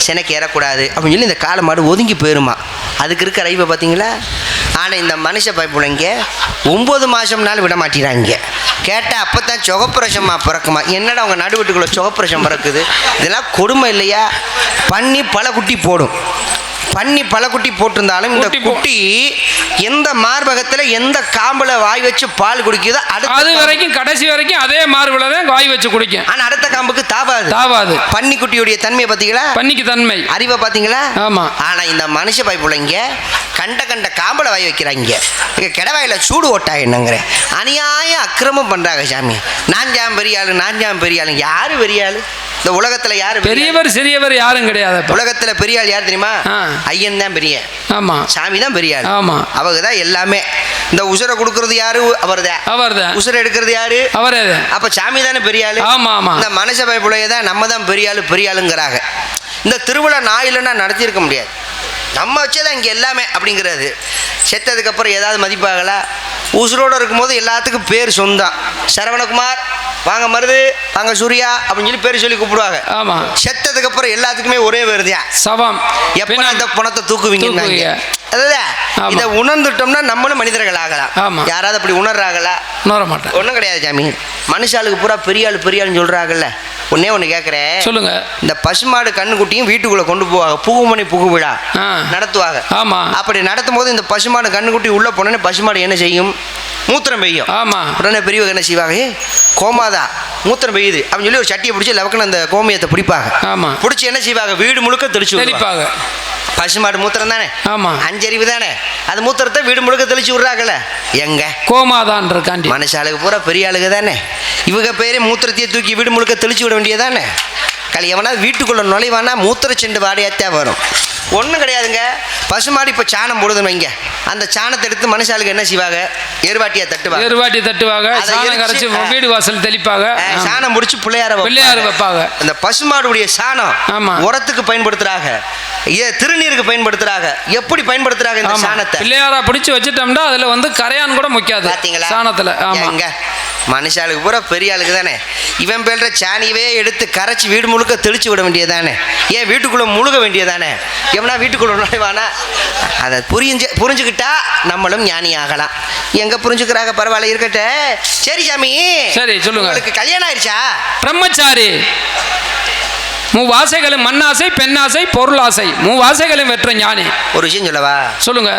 Speaker 11: சென்னைக்கு ஏறக்கூடாது அப்படின்னு சொல்லி இந்த காளை மாடு ஒதுங்கி போயிருமா. அதுக்கு இருக்க அறிவை பார்த்தீங்களா? ஆனால் இந்த மனுஷ பைப்புலங்க 9 மாதம்னாலும் விட மாட்டேங்கிறாங்க. கேட்டால் அப்போ தான் சுகப்பிரசமா பிறக்குமா. என்னடா அவங்க நடுவீட்டுக்குள்ளே சுகப்பிரசம் பிறக்குது? இதெல்லாம் கொடுமை இல்லையா? பண்ணி பல குட்டி போடும். பன்னி பல குட்டி போட்டிருந்தாலும் இந்த குட்டி எந்த மார்பகத்தில் எந்த காம்புல வாய் வச்சு பால் குடிக்குதோ
Speaker 1: அது வரைக்கும் கடைசி வரைக்கும் அதே மார்புல தான் வாய் வச்சு குடிக்கும்.
Speaker 11: ஆனா அடுத்த காம்புக்கு தாவாது. பன்னி குட்டியுடைய தன்மையை பார்த்தீங்களா?
Speaker 1: பன்னிக்கு தன்மை
Speaker 11: அறிவை பார்த்தீங்களா?
Speaker 1: ஆமா.
Speaker 11: ஆனா இந்த மனுஷ பைப்புள்ளைங்க கண்ட காம்புல வாய் வைக்கிறாங்க. இங்க கிடவாயில சூடு ஓட்டா என்னங்கிறேன். அநியாய அக்கிரமம் பண்றாங்க சாமி. நான் ஜாம் பெரிய ஆளு. யாரு பெரிய ஆளு இந்த உலகத்துல? யாரு
Speaker 1: பெரியவர் சிறியவர் யாரும் கிடையாது.
Speaker 11: உலகத்துல பெரிய ஆள் யார் தெரியுமா? ஐயன் தான் பெரிய.
Speaker 1: ஆமா.
Speaker 11: சாமி தான் பெரிய ஆள்.
Speaker 1: ஆமா.
Speaker 11: அவங்க தான் எல்லாமே. இந்த உசுரை கொடுக்கறது யாரு? அவர்தான். உசுரை எடுக்கிறது யாரு? அவரே. அப்ப சாமி தானே பெரிய ஆளு.
Speaker 1: ஆமா ஆமா.
Speaker 11: இந்த மனுஷ பைப்புலையே தான் நம்ம தான் பெரிய ஆளுங்கிறாங்க. இந்த திருவிழா நான் இல்லைன்னா நடத்தியிருக்க முடியாது. நம்ம வச்சதான் இங்கே எல்லாமே அப்படிங்கிறது. செத்ததுக்கப்புறம் ஏதாவது மதிப்பாகலா? உசுரோடு இருக்கும்போது எல்லாத்துக்கும் பேர் சொந்தம். சரவணகுமார், வாங்க மருது, வாங்க சூர்யா அப்படின்னு சொல்லி பேர் சொல்லி கூப்பிடுவாங்க. ஆமா. செத்ததுக்கப்புறம் எல்லாத்துக்குமே ஒரே பேர் தான், சவம். எப்போ இந்த பணத்தை தூக்குவீங்க? அதுதான். இதை உணர்ந்துட்டோம்னா நம்மளும் மனிதர்கள் ஆகலாம். ஆமா. யாராவது அப்படி உணர்றாங்களா? உணர மாட்டேன். ஒன்றும் கிடையாது சாமி. மனுஷாளுக்கு பூரா பெரிய ஆளுன்னு சொல்கிறாங்கல்ல. ஒன்று கேட்குறேன், சொல்லுங்க. இந்த பசுமாடு கண்ணுக்குட்டியும் வீட்டுக்குள்ளே கொண்டு போவாங்க. புகுமணி புகு விழா நடத்துவாங்க. ஆமாம். அப்படி நடத்தும் போது இந்த பசுமாடு கண்ணுக்குட்டி உள்ளே போனோன்னே பசுமாடு என்ன செய்யும்? மூத்திரம் பெய்யும். ஆமாம். உடனே பெரியவங்க என்ன செய்வாங்க? கோமாதா மூத்திரம் பெய்யுது அப்படின்னு சொல்லி ஒரு சட்டியை பிடிச்சி லவக்குன்னு அந்த கோமியத்தை பிடிப்பாங்க. ஆமாம். பிடிச்சி என்ன செய்வாங்க? வீடு முழுக்க தெளிப்பாங்க. பசுமாடு மூத்திரம் தானே? ஆமாம். அஞ்சறிவு தானே? அது மூத்திரத்தை வீடு முழுக்க தெளிச்சு விட்றாங்கல்ல. எங்க கோமாதான் இருக்காண்டி மனுஷாளுக்கு பூரா பெரிய ஆளுக தானே. இவங்க பேரே மூத்திரத்தையே தூக்கி வீடு முழுக்க தெளிச்சு விட வேண்டியதானே. எவனா வீட்டுக்குள்ள நுழைவானா மூத்திர செண்டு வாடையாத்தான் வரும். ஒன்றும் கிடையாதுங்க. பசுமாடு இப்போ சாணம் போடுதுன்னு வைங்க. அந்த சாணத்தை எடுத்து மனுஷாளுக்கு என்ன செய்வாங்க? எருவாட்டியை தட்டுவாங்க. சாணம் கரைச்சி வீடு வாசல் தெளிப்பாங்க. சாணம் முடிச்சு பிள்ளையார வைப்பாங்க. அந்த பசுமாடுடைய சாணம் உரத்துக்கு பயன்படுத்துறாங்க, திருநீருக்கு பயன்படுத்துறாங்க. எப்படி பயன்படுத்துறாங்க இந்த சாணத்தை? பிள்ளையாரா பிடிச்சி வச்சுட்டோம்னா அதுல வந்து கரையான் கூட முக்காது. பாத்தீங்களா சாணத்துல? ஆமாங்க. மனுஷாளுக்கு பூரா பெரிய ஆளுக்கு தானே. இவன் பேல்ற சாணியவே எடுத்து கரைச்சி வீடு முழுக்க தெளிச்சு விட வேண்டியதானே. ஏன் வீட்டுக்குள்ள முழுக வேண்டியதானே. எவனா வீட்டுக்குள்ள நுழைவானா? அதை புரிஞ்சுக்கிட்டா நம்மளும் ஞானி ஆகலாம். எங்க புரிஞ்சுக்கிறாங்க? பரவாயில்ல, இருக்கட்ட. சரி சாமி, சரி சொல்லுங்க. உங்களுக்கு கல்யாணம் ஆயிடுச்சா? பிரம்மச்சாரி. மூவாசைகளும் மண்ணாசை, பெண்ணாசை, பொருளாசை, மூவாசைகளும் வெற்ற ஞானி. ஒரு விஷயம் சொல்லவா? சொல்லுங்க.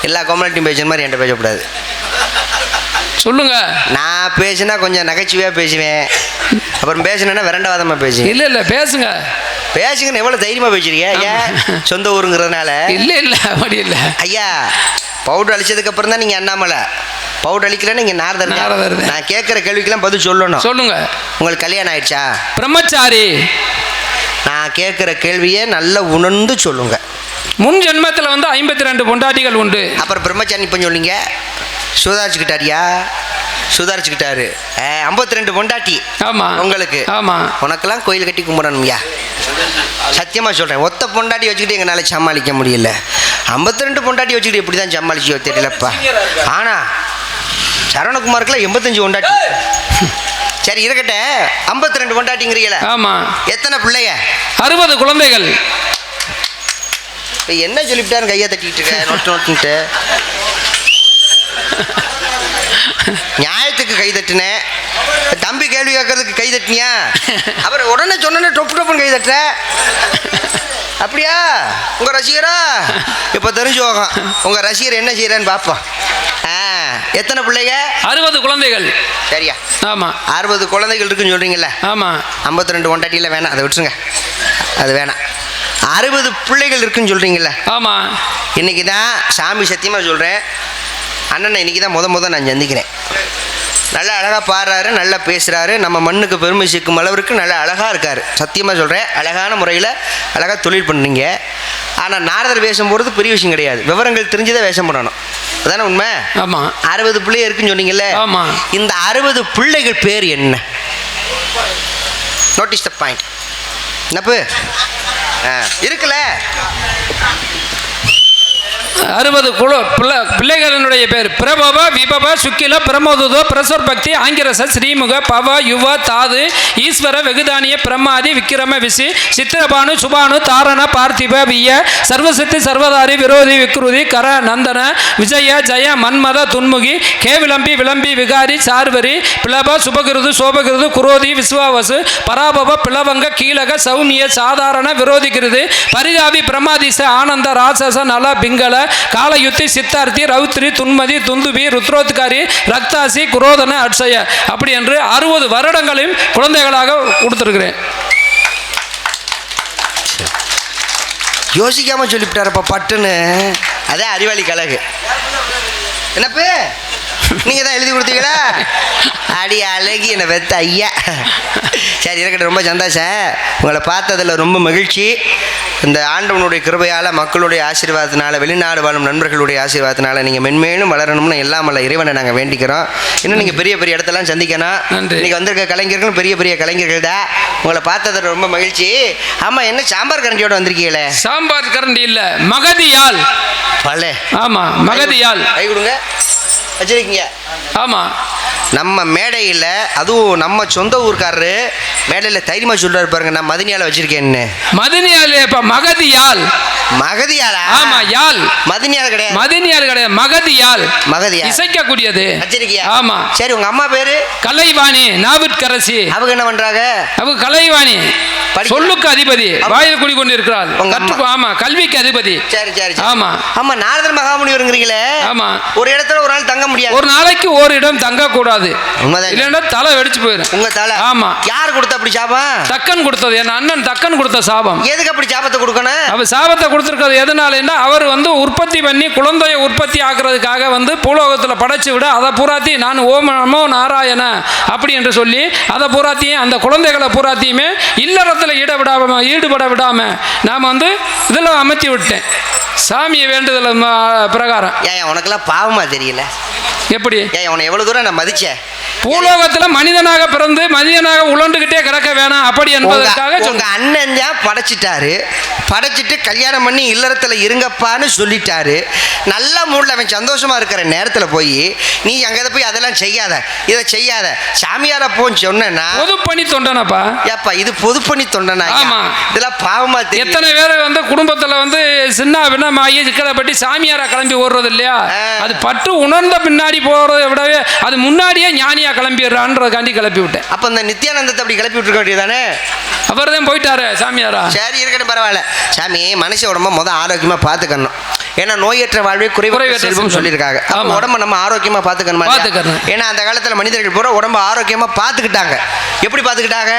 Speaker 11: எல்லா கம்யூனிட்டியும் பேசுற மாதிரி என்கிட்ட பேசக்கூடாது. சொல்லுங்க. நான் பேசினா கொஞ்சம் நகைச்சுவையாக பேசுவேன். அப்புறம் பேசினேன்னா விரண்டவாதமாக பேசுவேன். இல்லை பேசுங்க. பேசுங்கன்னு எவ்வளோ தைரியமாக பேசுறீங்க? ஏன் சொந்த ஊருங்கிறதுனால? இல்லை அப்படி இல்லை ஐயா. பவுடர் அழிச்சதுக்கு அப்புறம் தான் நீங்கள் அண்ணாமலை. பவுடர் அழிக்கலன்னு நீங்கள் நாரதர். நான் கேட்குற கேள்விக்கெல்லாம் பதில் சொல்லணும். சொல்லுங்க. உங்களுக்கு கல்யாணம் ஆயிடுச்சா? பிரம்மச்சாரி. நான் கேட்குற கேள்வியை நல்லா உணர்ந்து சொல்லுங்க. முன் ஜென்மத்தில் வந்து 52 பொண்டாட்டிகள் உண்டு. அப்புறம் பிரம்மச்சாரி இப்போ சொல்லிங்க. சுதாரிச்சுக்கிட்டாரு. 52 பொண்டாட்டி. ஆமாம். உங்களுக்கு? ஆமாம். உனக்கெல்லாம் கோயில் கட்டி கும்பிடணும்யா. சத்தியமாக சொல்கிறேன். ஒத்த பொண்டாட்டி வச்சுக்கிட்டு எங்களால் சமாளிக்க முடியல. 52 பொண்டாட்டி வச்சுக்கிட்டு எப்படி தான் சமாளிச்சியோ தெரியலப்பா. ஆனால் சரவணகுமாருக்குலாம் 85 பொண்டாட்டி. சரி இருக்கட்ட. 52 பொண்டாட்டிங்கிறீங்கள? ஆமாம். எத்தனை பிள்ளைங்க? 60 குழந்தைகள். இப்போ என்ன சொல்லிவிட்டாரு? கையை தட்டிக்கிட்டு இருக்க நோட்டுன்ட்டு. நியாயத்துக்கு கை தட்டினேன். தம்பி கேள்வி கேட்கறதுக்கு கை தட்டினியா? அப்புறம் உடனே சொன்ன டொப்புன்னு கை தட்டுற. அப்படியா? உங்க ரசிகரா? இப்போ தெரிஞ்சு போகும் உங்க ரசிகர் என்ன செய்யறேன்னு பார்ப்போம். எத்தனை பிள்ளைங்க? 60 குழந்தைகள். சரியா? ஆமாம். 60 குழந்தைகள் இருக்குன்னு சொல்றீங்கல்ல? ஆமாம். 52 பொண்டாட்டியில் வேணாம், அதை விட்டுருங்க. அது வேணாம். 60 பிள்ளைகள் இருக்குன்னு சொல்றீங்கல்ல? ஆமாம். இன்னைக்கு தான் சாமி சத்தியமாக சொல்கிறேன், அண்ணனை இன்றைக்கி தான் முத நான் சந்திக்கிறேன். நல்லா அழகாக பாடுறாரு, நல்லா பேசுகிறாரு, நம்ம மண்ணுக்கு பெருமை சேர்க்கும் அளவிற்கு நல்லா அழகாக இருக்கார். சத்தியமாக சொல்கிறேன், அழகான முறையில் அழகாக தொழில் பண்ணுறீங்க. ஆனால் நாரதர் வேஷம் போடுறது பெரிய விஷயம் கிடையாது. விவரங்கள் தெரிஞ்சுதான் வேஷம் போடணும். அதானே உண்மை? ஆமாம். 60 பிள்ளை இருக்குன்னு சொன்னீங்கல்ல? ஆமாம். இந்த 60 பிள்ளைகள் பேர் என்ன? Notice the point. என்னப்பு இருக்குல்ல?
Speaker 1: 60 பிள்ளைகளினுடைய பேர் பிரபவ விபவ சுக்கில பிரமோதுதோ பிரசோர் பக்தி ஆங்கிரச ஸ்ரீமுக பவ யுவ தாது ஈஸ்வர வெகுதானிய பிரம்மாதி விக்கிரம விசி சித்திரபானு சுபானு தாரண பார்த்திப விய சர்வசித்தி சர்வதாரி விரோதி விக்ருதி கர நந்தன விஜய ஜய மன்மத துன்முகி கே விளம்பி விளம்பி விகாரி சார்வரி பிளப சுபகிருது சோபகிருது குரோதி விஸ்வாவசு பராபவ பிளவங்க கீழக சௌமிய சாதாரண விரோதிகிருது பரிதாபி பிரமாதிச ஆனந்த ராசச நல பிங்கள காலயுத்தி சித்தார்த்தி ரௌத்ரி துன்மதி துந்துபி ருத்ரோத்காரி ரக்தாசி குரோதன அட்சய அப்படி என்று 60 வருடங்களையும் குழந்தைகளாக கொடுத்திருக்கிறேன்.
Speaker 11: யோசிக்காம சொல்லிவிட்டாரப்பா பட்டுன்னு. அதே அறிவாளி கழகு. என்னப்பு நீங்கள் தான் எழுதி கொடுத்தீங்களா? அடி அழகி என்னை வெத்த ஐயா. சரி இருக்கட்டும், ரொம்ப சந்தோஷம். உங்களை பார்த்ததில் ரொம்ப மகிழ்ச்சி. இந்த ஆண்டவனுடைய கிருபையால், மக்களுடைய ஆசீர்வாதத்தினால, வெளிநாடு வாழும் நண்பர்களுடைய ஆசீர்வாதத்தினால நீங்கள் மென்மேலும் வளரணும்னு எல்லாம் வல்ல இறைவனை நாங்கள் வேண்டிக்கிறோம். இன்னும் நீங்கள் பெரிய பெரிய இடத்தெல்லாம் சந்திக்கணும். இன்றைக்கி வந்திருக்க கலைஞர்களும் பெரிய பெரிய கலைஞர்கள் தான். உங்களை பார்த்ததில் ரொம்ப மகிழ்ச்சி. ஆமாம், என்ன சாம்பார் கரண்டியோட வந்திருக்கீங்களே?
Speaker 1: சாம்பார் கரண்டி இல்லை, மகதியால்.
Speaker 11: பலே.
Speaker 1: ஆமாம், மகதியால்.
Speaker 11: கை கொடுங்க, வச்சிருக்கீங்க.
Speaker 1: ஆமாம்,
Speaker 11: நம்ம மேடையில், அதுவும் நம்ம சொந்த ஊர்க்காரரு மேடையில் தைரியமாக சொல்றாரு பாருங்க, நான் மதினியால் வச்சிருக்கேன்னு.
Speaker 1: மதினியால் இப்போ மகதியால்.
Speaker 11: மகதியாலா?
Speaker 1: ஆமா, யாழ்.
Speaker 11: மதினியால் கிடையாது.
Speaker 1: மதினியால் கிடையாது, மகதியால்.
Speaker 11: மகதியால்
Speaker 1: இசைக்கக்கூடியது.
Speaker 11: வச்சிருக்கியா?
Speaker 1: ஆமா.
Speaker 11: சரி, உங்க அம்மா பேரு?
Speaker 1: கலைவாணி நாவிற்கரசி.
Speaker 11: அவங்க என்ன பண்றாங்க?
Speaker 1: அவங்க கலைவாணி, சொல்லுக்கு அதிபதி, வாயில் குடிக்கொண்டு இருக்கிறாள். ஆமா, கல்விக்கு அதிபதி.
Speaker 11: சரி சரி.
Speaker 1: ஆமா
Speaker 11: ஆமா, நாரதர் மகாமுனி வருங்கிறீங்களே.
Speaker 1: ஆமா.
Speaker 11: ஒரு இடத்துல ஒரு நாள் தங்க முடியாது.
Speaker 1: ஒரு நாளைக்கு ஒரு இடம் தங்க கூடாது, இல்லைன்னா தலை வெடிச்சு போயிடும்.
Speaker 11: உங்க தலை?
Speaker 1: ஆமா.
Speaker 11: யார் கொடுத்த அப்படி சாபம்?
Speaker 1: தக்கன் கொடுத்தது, என் அண்ணன் தக்கன் கொடுத்த சாபம்.
Speaker 11: எதுக்கு அப்படி சாபத்தை கொடுக்கணும்?
Speaker 1: அவர் சாபத்தை கொடுத்துருக்கிறது எதனாலன்னா, அவர் உற்பத்தி பண்ணி குழந்தைய உற்பத்தி ஆக்குறதுக்காக பூலோகத்தில் படைச்சு விட, அதை பூராத்தி நான் ஓம் நமோ நாராயண அப்படி என்று சொல்லி அதை பூராத்தையும், அந்த குழந்தைகளை பூராத்தையுமே இல்லறத்தில் ஈடுபட விடாம நாம் இதில் அமர்த்தி விட்டேன், சாமியை வேண்டுதல் பிரகாரம்.
Speaker 11: ஏன் உனக்கெல்லாம் பாவமா தெரியல?
Speaker 1: எப்படி?
Speaker 11: ஏன் உன்னை எவ்வளவு தூரம் நான் மதிச்சேன்?
Speaker 1: பூலோகத்தில் மனிதனாக பிறந்து மனிதனாக உழண்டுகிட்டே கிடக்க வேணாம் அப்படி என்பதற்காக
Speaker 11: உங்க அண்ணன் தான் படைச்சிட்டாரு. படைச்சிட்டு கல்யாணம் பண்ணி இல்லறத்தில் இருங்கப்பான்னு சொல்லிட்டாரு. நல்ல மூடில் அவன் சந்தோஷமா இருக்கிற நேரத்தில் போய் நீ அங்கே போய் அதெல்லாம் செய்யாத, இதை செய்யாத, சாமியார போன்னு சொன்னா
Speaker 1: பொதுப்பணி தொண்டனப்பா.
Speaker 11: ஏப்பா இது பொதுப்பணி தொண்டனா?
Speaker 1: ஆமா.
Speaker 11: இதெல்லாம் பாவமா தெரியும்.
Speaker 1: எத்தனை பேர் குடும்பத்தில் சின்ன விண்ணமாகி சிக்கலைப்பட்டு சாமியாரா கிளம்பி ஓடுறது இல்லையா? அது பட்டு உணர்ந்த பின்னாடி போறதை விடவே அது முன்னாடியே ஞானியா கிளம்பிடுறான்றதுக்காண்டி கிளப்பி விட்டேன்.
Speaker 11: அப்ப இந்த நித்யானந்தத்தை அப்படி கிளப்பி விட்டுருக்க வேண்டியதானே?
Speaker 1: அவர் தான் போயிட்டாரு சாமியாரா.
Speaker 11: சரி இருக்கட்டும், பரவாயில்ல. சாமி மனுஷ உடம்ப முதல் ஆரோக்கியமா பார்த்துக்கணும். ஏன்னா நோயற்ற வாழ்வே குறைவற்ற செல்வம் சொல்லியிருக்காங்க. உடம்ப நம்ம ஆரோக்கியமா பார்த்துக்கணுமா? ஏன்னா அந்த காலத்தில் மனிதர்கள் பூரா உடம்ப ஆரோக்கியமா பார்த்துக்கிட்டாங்க. எப்படி பார்த்துக்கிட்டாங்க?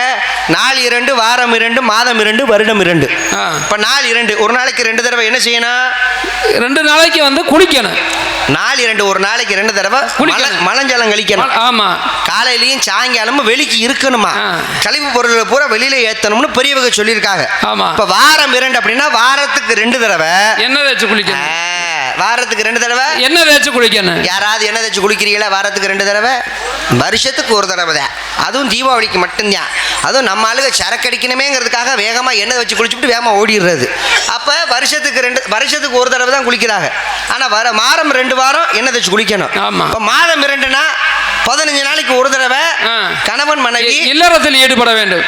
Speaker 11: நாள் 2, வாரம் 2, மாதம் 2, வருடம் 2. இப்போ நாள் 2, ஒரு நாளைக்கு 2 தடவை என்ன செய்யணும்?
Speaker 1: 2 நாளைக்கு குளிக்கணும்.
Speaker 11: நாள் 2, ஒரு நாளைக்கு 2 தடவை மலஞ்சலம் கழிக்கணும்.
Speaker 1: ஆமா.
Speaker 11: காலையிலையும் சாயங்காலமும் வெளிக்கு இருக்கணுமா? கழிவு பொருள்களை பூரா வெளியில ஏற்றணும்னு பெரியவங்க சொல்லியிருக்காங்க.
Speaker 1: ஆமா.
Speaker 11: இப்போ வாரம் 2 அப்படின்னா வாரத்துக்கு 2 தடவை
Speaker 1: என்ன தேய்ச்சி குளிக்கணும்?
Speaker 11: வாரத்துக்கு 2 தடவை
Speaker 1: என்ன தேய்ச்சி குளிக்கணும்?
Speaker 11: யாராவது என்ன தேய்ச்சி குளிக்கிறீங்களா? வாரத்துக்கு 2 தடவை, வருஷத்துக்கு ஒரு தடவை தான். அதுவும் தீபாவளிக்கு மட்டும்தான். அதுவும் நம்ம ஆளுங்க சரக்கடிக்கணுமேங்கிறதுக்காக வேகமாக எண்ணெய் வச்சு குளிச்சுட்டு வேகமாக ஓடிடுறது. அப்போ வருஷத்துக்கு ஒரு தடவை தான் குளிக்கிறாங்க. ஆனால் மாதம் 2 வாரம் எண்ணெய் தேய்ச்சி குளிக்கணும். இப்போ மாதம் 2னா 15 நாளைக்கு ஒரு தடவை கணவன் மனைவி
Speaker 1: இல்லறத்தில் ஈடுபட வேண்டும்.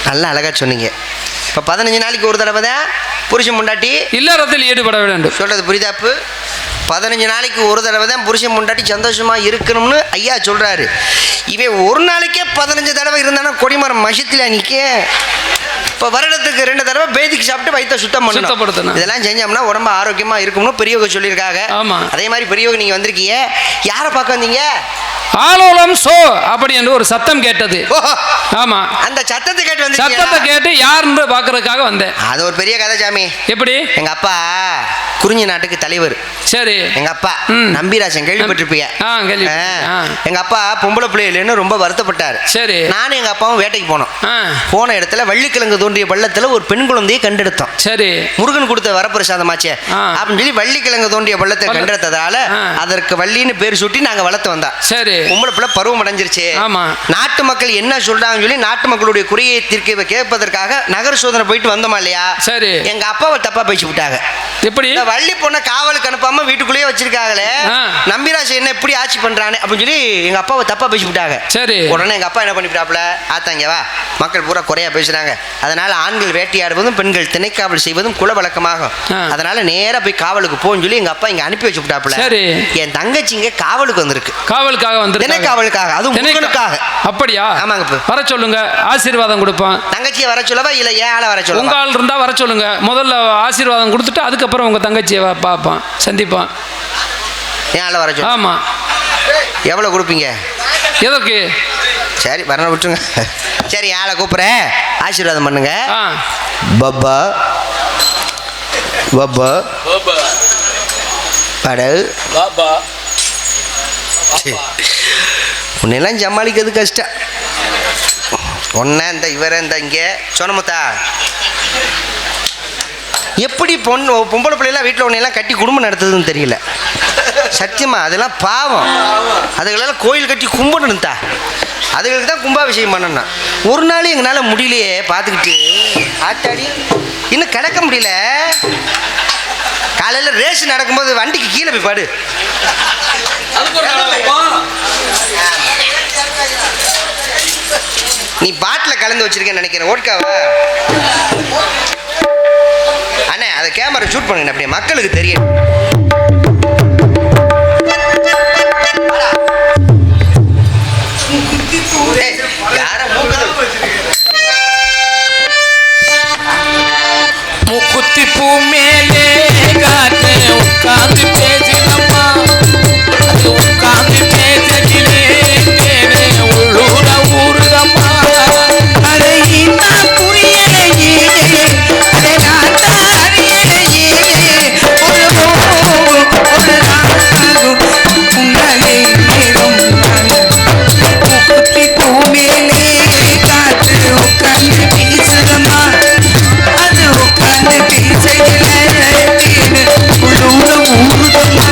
Speaker 11: நல்லா அழகா சொன்னீங்க. இப்போ 15 நாளைக்கு ஒரு தடவை தான் புருஷன் முண்டாட்டி
Speaker 1: இல்லறத்தில் ஈடுபட வேண்டும்.
Speaker 11: சொல்றது புரிதாப்பு? 15 நாளைக்கு ஒரு தடவை தான் புருஷன் முண்டாட்டி சந்தோஷமா இருக்கணும்னு ஐயா சொல்றாரு. இவன் ஒரு நாளைக்கே 15 தடவை இருந்தானா கொடிமரம் மஷத்தில் நிற்க. இப்போ வருடத்துக்கு 2 தடவை பேதிக்கு சாப்பிட்டு வயிற்ற சுத்தம் பண்ணணும். இதெல்லாம் செஞ்சோம்னா உடம்பு ஆரோக்கியமா இருக்கும்னு பெரியவங்க சொல்லியிருக்காங்க. அதே மாதிரி பெரியவங்க நீங்க வந்திருக்கீங்க. யாரை பார்க்க வந்தீங்க?
Speaker 1: ஆலோலம் சோ அப்படி என்று ஒரு சத்தம் கேட்டது. ஆமா,
Speaker 11: அந்த சத்தத்தை கேட்டு வந்து
Speaker 1: சத்தத்தை கேட்டு யாருன்னு பார்க்கறதுக்காக வந்தேன்.
Speaker 11: அது ஒரு பெரிய கதை சாமி.
Speaker 1: எப்படி?
Speaker 11: எங்க அப்பா குறிஞ்சி நாட்டுக்கு தலைவர்.
Speaker 1: சரி.
Speaker 11: எங்க அப்பா நம்பிராசன் கேள்விப்பட்டிருப்பீங்க. எங்க அப்பா பொம்பளை பிள்ளைன்னு ரொம்ப வருத்தப்பட்டார்.
Speaker 1: சரி.
Speaker 11: நானும் எங்க அப்பாவும் வேட்டைக்கு போனோம். போன இடத்துல வள்ளிக்கிழங்கு தோன்றிய பள்ளத்துல ஒரு பெண் குழந்தையை கண்டெடுத்தோம்.
Speaker 1: சரி.
Speaker 11: முருகன் கொடுத்த வரப்பிரசாதமாச்சே அப்படின்னு சொல்லி வள்ளிக்கிழங்கு தோன்றிய பள்ளத்தை கண்டெடுத்ததால அதற்கு வள்ளின்னு பேர் சுட்டி நாங்க வளர்த்து வந்தோம்.
Speaker 1: சரி.
Speaker 11: பொம்பளை பிள்ளை பருவம் அடைஞ்சிருச்சு. நாட்டு மக்கள் என்ன சொல்றாங்கன்னு சொல்லி நாட்டு மக்களுடைய குறையை கேட்பதற்காக நகர சோதனை போயிட்டு வந்தோமா இல்லையா?
Speaker 1: சரி.
Speaker 11: எங்க அப்பாவை தப்பா பேசி விட்டாங்க.
Speaker 1: எப்படி?
Speaker 11: வள்ளி பொண்ணை காவலுக்கு அனுப்பாம வீட்டுக்குள்ளேயே வச்சிருக்காங்களே, நம்பிராஜ் என்ன இப்படி ஆட்சி பண்றானே அப்படின்னு சொல்லி எங்க அப்பாவை தப்பா பேசிவிட்டாங்க.
Speaker 1: சரி.
Speaker 11: உடனே எங்க அப்பா என்ன பண்ணிவிட்டாப்புல, ஆத்தாங்க வா, மக்கள் பூரா குறையா பேசுறாங்க, அதனால ஆண்கள் வேட்டையாடுவதும் பெண்கள் திணைக்காவல் செய்வதும் குல வழக்கமாகும், அதனால நேரா போய் காவலுக்கு போன்னு சொல்லி எங்க அப்பா இங்க அனுப்பி வச்சு விட்டாப்புல.
Speaker 1: சரி.
Speaker 11: என் தங்கச்சிங்க காவலுக்கு வந்திருக்கு.
Speaker 1: காவலுக்காக வந்து
Speaker 11: திணைக்காவலுக்காக, அதுவும் முருகனுக்காக.
Speaker 1: அப்படியா?
Speaker 11: ஆமாங்க.
Speaker 1: வர சொல்லுங்க, ஆசீர்வாதம் கொடுப்போம்.
Speaker 11: தங்கச்சியை வர சொல்லவா இல்ல ஏன் ஆளை வர சொல்லுங்க?
Speaker 1: உங்க ஆள் இருந்தா வர சொல்லுங்க. முதல்ல ஆசீர்வாதம் கொடுத்துட்டு அதுக்கப்புறம் உங்க தங்கச்சியை பார்ப்பான், சந்திப்பான்.
Speaker 11: ஏன் ஆளை வர சொல்லுங்க?
Speaker 1: ஆமா.
Speaker 11: எவ்வளவு கொடுப்பீங்க?
Speaker 1: எதற்கு?
Speaker 11: சரி வர விட்டுருங்க. சரி ஆளை கூப்பிட்றேன், ஆசீர்வாதம் பண்ணுங்க. பப்பா பப்பா பட உன்னெல்லாம் சமாளிக்கிறது கஷ்டம். ஒன்ன இந்த இவரை இந்த இங்கே சொன்னமுத்தா எப்படி பொம்பளை பிள்ளைலாம் வீட்டில் ஒன்றையெல்லாம் கட்டி குடும்பம் நடத்துதுன்னு தெரியல சத்தியமா. அதெல்லாம் பாவம். அதுகளெல்லாம் கோயில் கட்டி கும்பிடணும்தா, அதுகளுக்கு தான் கும்பாபிஷேகம் பண்ணணும். ஒரு நாள் எங்களால் முடியலையே பார்த்துக்கிட்டு, ஆத்தாடி இன்னும் கிடக்க முடியல. காலையில் ரேஸ் நடக்கும்போது வண்டிக்கு கீழே போய் பாடு. நீ பாட்டில் கலந்து வச்சிருக்கேன்னு நினைக்கிறேன். ஓட்காவா அண்ணே? அதை கேமரா ஷூட் பண்ணுங்க அப்படியே மக்களுக்கு தெரியும்.
Speaker 1: மூக்குத்தி பூ மேலே காத்து உட்கார்ந்து பேசினம்மா, அது உட்கார்ந்து பேசகிலே தேவே உள்ளூர ஊருதம்மா. அதை நான் புரியலையே, அதை நான் அறியலையே, ஒரு நாளும் உங்களை மூக்குத்தி பூ மேலே காத்து உட்கார்ந்து பேசுதம்மா, அது உட்கார்ந்து பேசகிலே தேவே உள்ளூர ஊருதம்மா.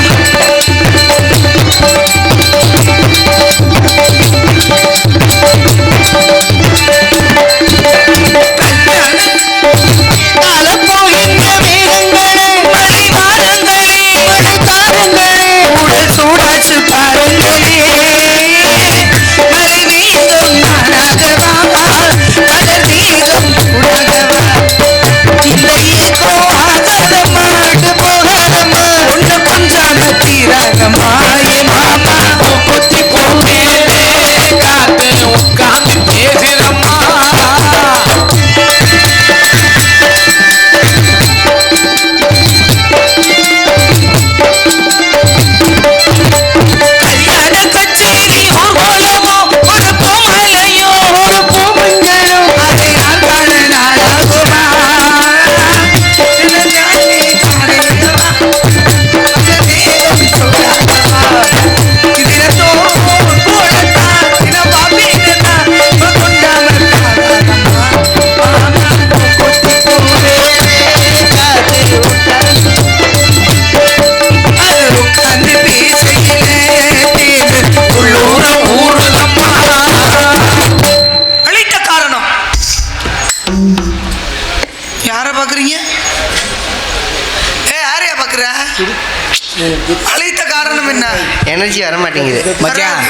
Speaker 11: அழைத்த காரணம் என்ன? எனர்ஜி வர மாட்டேங்குது
Speaker 2: மச்சான்.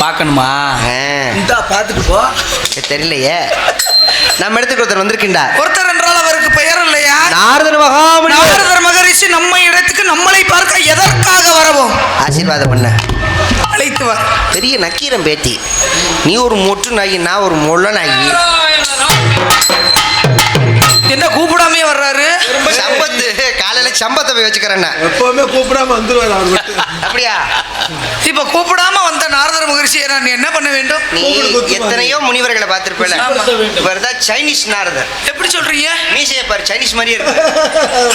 Speaker 2: பார்க்கணுமா? பார்த்துட்டு போ.
Speaker 11: தெரியலையே. நம்ம இடத்துக்கு ஒருத்தர் வந்திருக்கின்றா.
Speaker 12: ஒருத்தர் என்றால் அவருக்கு பெயர் இல்லையா?
Speaker 11: நாரதர் மகாமுனி.
Speaker 12: நாரதர் மகரிஷி நம்ம இடத்துக்கு நம்மளை பார்க்க எதற்காக வரவும்?
Speaker 11: ஆசீர்வாதம் பண்ண
Speaker 12: அழைத்து வர.
Speaker 11: பெரிய நக்கீரம் பேத்தி. நீ ஒரு மொட்டு நாயி, நான் ஒரு முள்ள நாயி.
Speaker 12: என்ன கூப்பிடாமே வர்றாரு?
Speaker 11: சம்பத்து காலையில சம்பத்தை போய் வச்சுக்கிறேன்.
Speaker 6: எப்பவுமே கூப்பிடாம வந்துருவாரு அவர்.
Speaker 11: அப்படியா?
Speaker 12: இப்ப கூப்பிடாம வந்த நாரதர் மகரிஷியை நான் என்ன பண்ண வேண்டும்?
Speaker 11: நீ எத்தனையோ முனிவர்களை பார்த்திருப்பேன். இவர்தான் சைனீஸ் நாரதர்.
Speaker 12: எப்படி சொல்றீங்க?
Speaker 11: மீசையை பாரு, சைனீஸ் மாதிரியே இருக்கு.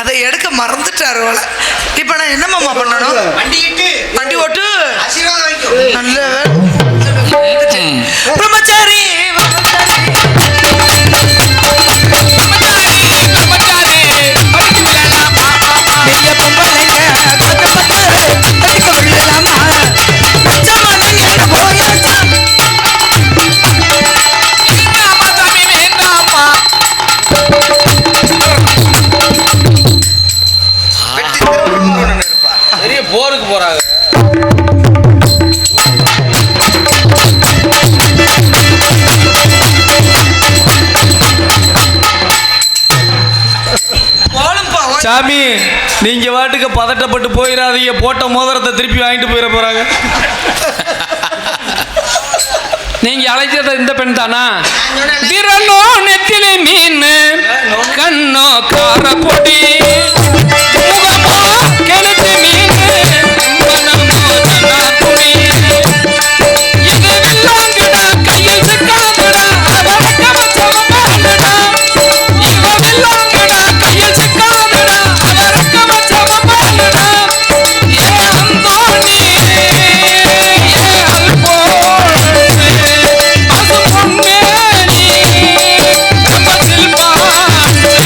Speaker 12: அதை எடுக்க மறந்துட்டாரு போல. இப்ப நான் என்னமாமா பண்ணணும்? வண்டி ஓட்டு.
Speaker 11: ஆசீர்வாதம் வாங்கிக்கோ.
Speaker 12: நல்ல பிரம்மச்சாரி
Speaker 2: சாமி நீங்க வாட்டுக்கு பதட்டப்பட்டு போயிடாதீங்க, போட்ட மோதிரத்தை திருப்பி வாங்கிட்டு போயிட போறாங்க.
Speaker 1: நீங்க அழைச்சது இந்த பெண் தானா? விரலோ நெத்திலி மீன், கண்ணோ கார பொடி, முகமோ கெளுத்தி மீன், மனமோ ஜனாபுரி. இது வில்லாங்கடா கையில் சிக்காதடா, அவரக்க வச்சவமானடா. இவ வில்லாங்கடா கையில் சிக்காதடா, அவரக்க வச்சவமானடா. ஏ அந்தோணி ஏ அல்போன்ஸ், அது பொன்னேனி நம்ம சில்பான்ஸ்.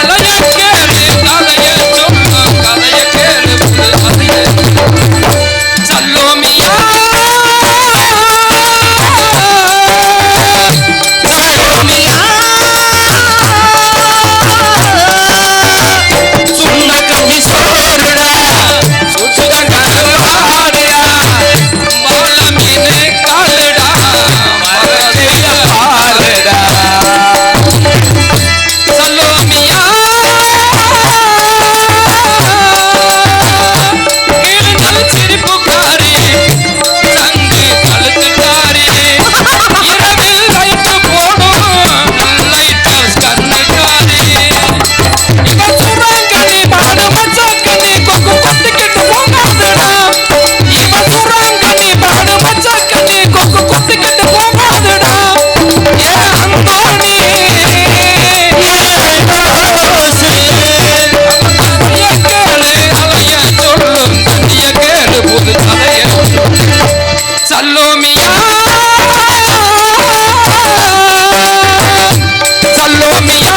Speaker 1: அலைய கேளு கதைய சொல்லு, கதைய கேளு புது கதைய சல்லோமியா சுண்ண கஞ்சி சோறுடா, சுச்சுதான் கருவாடையா, வாழ மீன் காலுடா, வரதிய பாருடா. சல்லோமியா கிழிஞ்சல் சிரிப்புக்காரி, சங்கு கழுத்துக்காரி, இரவில் லைட்டு போடும் லைட் ஹவுஸ் கண்ணுக்காரி. இவ சுரங்கனி பாடு மச்சக்கனி, கொக்கு கொத்திக்கிட்டு போகாதுடா. இவ சுரங்கனி பாடு மச்சக்கனி, கொக்கு கொத்திக்கிட்டு போகாதுடா. ஏ அந்தோணி கதைய கேளு அலைய சொல்லும், கண்ணிய கேளு புது கதைய சல்லோமியா சல்லோமியா.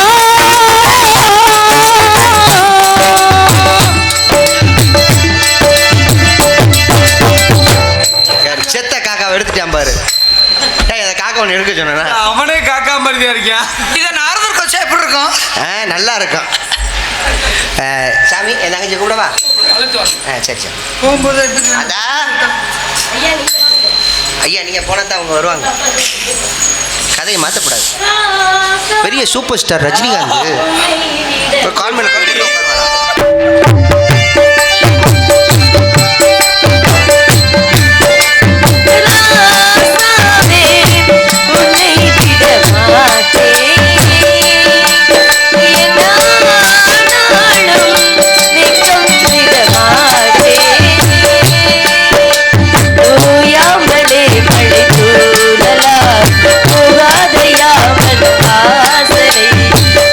Speaker 11: யார் செத்த காக்காவை எடுத்துட்டான் பாரு. டேய் அந்த காக்கா ஒன்று எடுக்க சொன்னா
Speaker 2: அவனே காக்கா மாதிரி இருக்கான்.
Speaker 12: இதை நாரதர் கொச்சா எப்படி இருக்கும்?
Speaker 11: நல்லா இருக்கும். சாமி என் தங்கச்சி கூப்பிடவா? சரி சரி.
Speaker 12: போகும்போது எடுத்துக்கலாம்.
Speaker 11: அதா ஐயா நீங்கள் போனால் தான் அவங்க வருவாங்க. கதையை மாற்றக்கூடாது. பெரிய சூப்பர் ஸ்டார் ரஜினிகாந்த் ஒரு கான்மெண்ட் உட்காருவாரா?
Speaker 13: ஆசலை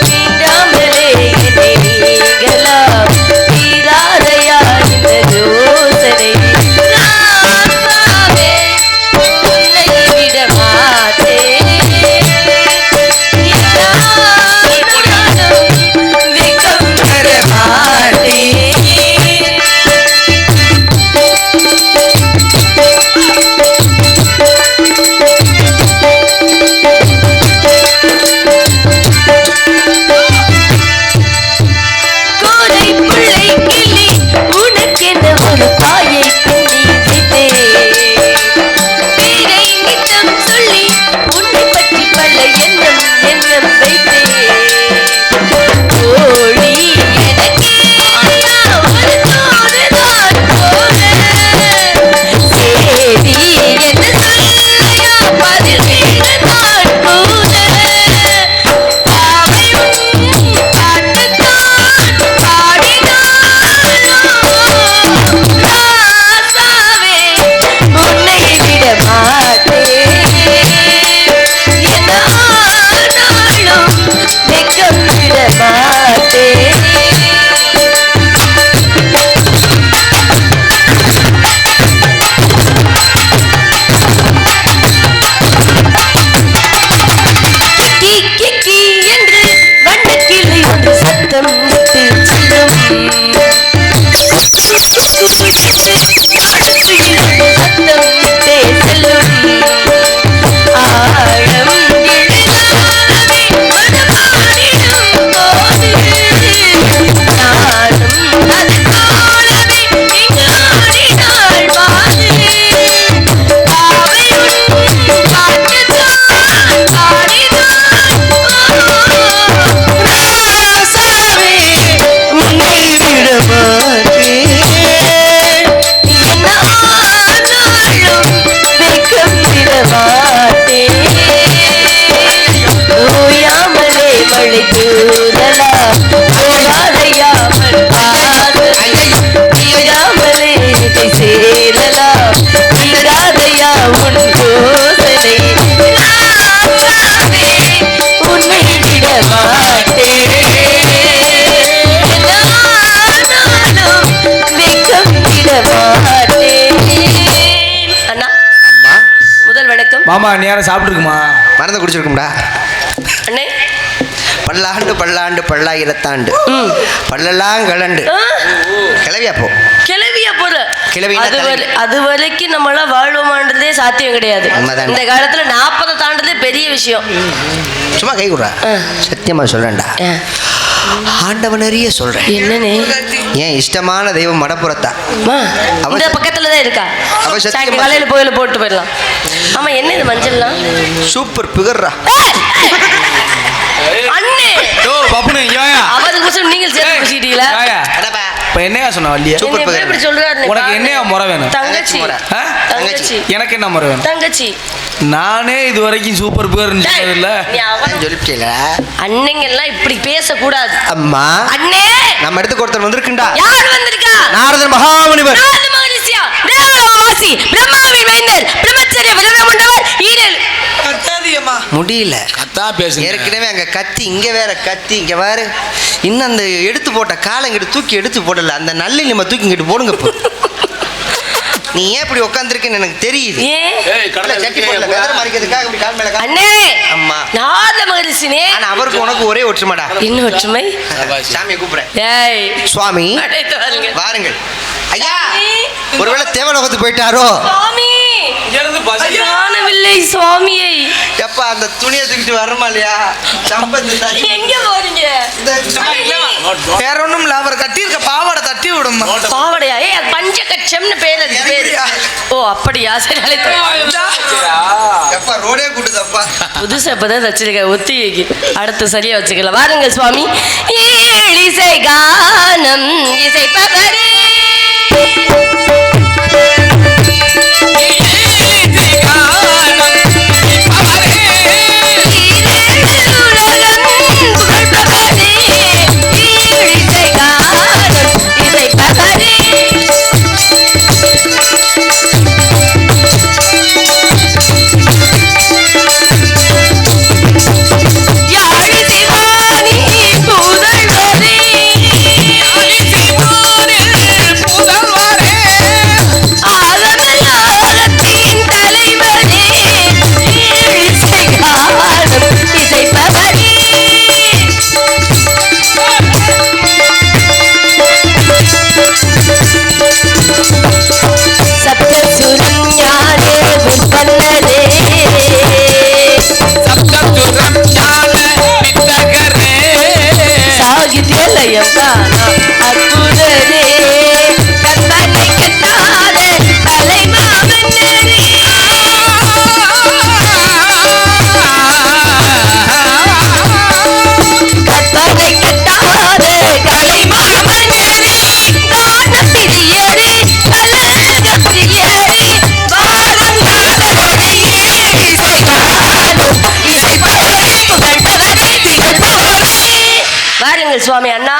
Speaker 13: தீண்டாமலே நீங்களா
Speaker 2: மாமா நேரம் சாப்பிட்ருக்குமா?
Speaker 11: மறந்து குடிச்சிருக்கும்டா.
Speaker 10: அண்ணே
Speaker 11: பல்லாண்டு பல்லாண்டு பல்லாயிரத்தாண்டு பல்லெல்லாம் கலண்டு கிளவியா போ.
Speaker 10: கிளவியா போற
Speaker 11: கிளவி
Speaker 10: அது வரைக்கும் நம்மளால வாழ்வோமான்றதே சாத்தியம் கிடையாது. இந்த காலத்துல 40 தாண்டதே பெரிய விஷயம்.
Speaker 11: சும்மா கை கொடுறா. சத்தியமா சொல்றேன்டா, ஆண்டவனறிய சொல்றேன்.
Speaker 10: என்னன்னு?
Speaker 11: ஏன் இஷ்டமான தெய்வம் மடப்புறத்தா
Speaker 10: இந்த பக்கத்துல தான் இருக்கா. காலையில போயில போட்டு போயிடலாம். ஆமா, என்ன இது மஞ்சள்லாம்?
Speaker 11: சூப்பர் பிகர்ரா
Speaker 10: அண்ணே.
Speaker 2: ஓ பப்புனு யோயா
Speaker 10: அவருக்கு முசம் நீங்கள் சேர்த்து பேசிட்டீங்களா?
Speaker 2: இப்போ என்னையா சொன்ன வள்ளியா?
Speaker 11: சூப்பர் பிகர்
Speaker 10: இப்படி சொல்றாரு.
Speaker 2: உனக்கு என்னையா முறை வேணும்?
Speaker 10: தங்கச்சி. தங்கச்சி.
Speaker 2: எனக்கு என்ன முறை வேணும்?
Speaker 10: தங்கச்சி.
Speaker 2: நானே இது வரைக்கும் சூப்பர் பிகர்னு சொன்னதில்ல.
Speaker 11: சொல்லிட்டீல.
Speaker 10: அண்ணங்க எல்லாம் இப்படி பேசக்கூடாது.
Speaker 11: அம்மா
Speaker 10: அண்ணே,
Speaker 11: நம்ம இடத்துக்கு ஒருத்தர் வந்திருக்குண்டா.
Speaker 10: யார் வந்திருக்கா?
Speaker 11: நாரதர் மகாமுனிவர்.
Speaker 10: நாரத மகரிஷியா, தேவலோகவாசி, பிரம்மாவின் மைந்தர், பிரம்மச்சரிய விரதமண்டவர், ஈரல்.
Speaker 12: கத்தாதியம்மா.
Speaker 11: முடியல.
Speaker 2: கத்தா பேசுங்க.
Speaker 11: ஏற்கனவே அங்க கத்தி, இங்க வேற கத்தி. இங்க பாரு, இன்னும் அந்த எடுத்து போட்ட காலை இங்கிட்டு தூக்கி எடுத்து போடல. அந்த நல்லி நம்ம தூக்கி இங்கிட்டு போடுங்க. இப்போ நீ ஏன் இப்படி உட்காந்துருக்குன்னு எனக்கு தெரியுது.
Speaker 10: அண்ணே,
Speaker 11: அம்மா
Speaker 10: நாரத மகரிஷினே.
Speaker 11: ஆனா அவருக்கு உனக்கு ஒரே ஒற்றுமைடா.
Speaker 10: என்ன ஒற்றுமை?
Speaker 11: சாமியை கூப்பிடுறேன்.
Speaker 10: ஏய்
Speaker 11: சுவாமி வாருங்கள். ஐயா, ஒருவேளை தேவலோகத்துக்கு போயிட்டாரோ?
Speaker 10: சுவாமி காணவில்லை சுவாமியை.
Speaker 11: எப்பா அந்த துணியை தூக்கிட்டு வரமா இல்லையா?
Speaker 10: எங்க போறீங்க?
Speaker 12: வேற ஒண்ணும் இல்ல, அவர் கட்டி இருக்க பாவாடை தட்டி விடுமா.
Speaker 10: பாவாடையா? ஏய், அது பஞ்சகட்சம்னு பேர். அது பேரு. ஓ அப்படியா? சரி அழைத்து.
Speaker 11: எப்பா ரோடே கூட்டுதப்பா.
Speaker 10: புதுசா இப்பதான் தச்சிருக்க. ஒத்திகைக்கு அடுத்து சரியா வச்சுக்கலாம். வாருங்க சுவாமி. இசை கானம் இசை பகரே சுவாமி. அண்ணா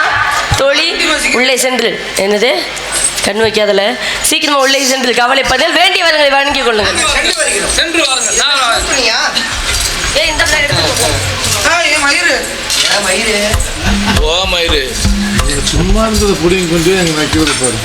Speaker 10: தோழி உள்ளே சென்று. என்னது கண் வைக்காதல? சீக்கிரமா உள்ளே சென்று கவலைப்பதில் வேண்டிய வரங்களை வழங்கிக் கொள்ளுங்கள்.
Speaker 2: சும்மா இருந்தது புடிங்க கொஞ்சம் எங்க நக்கி விடுப்பாரு.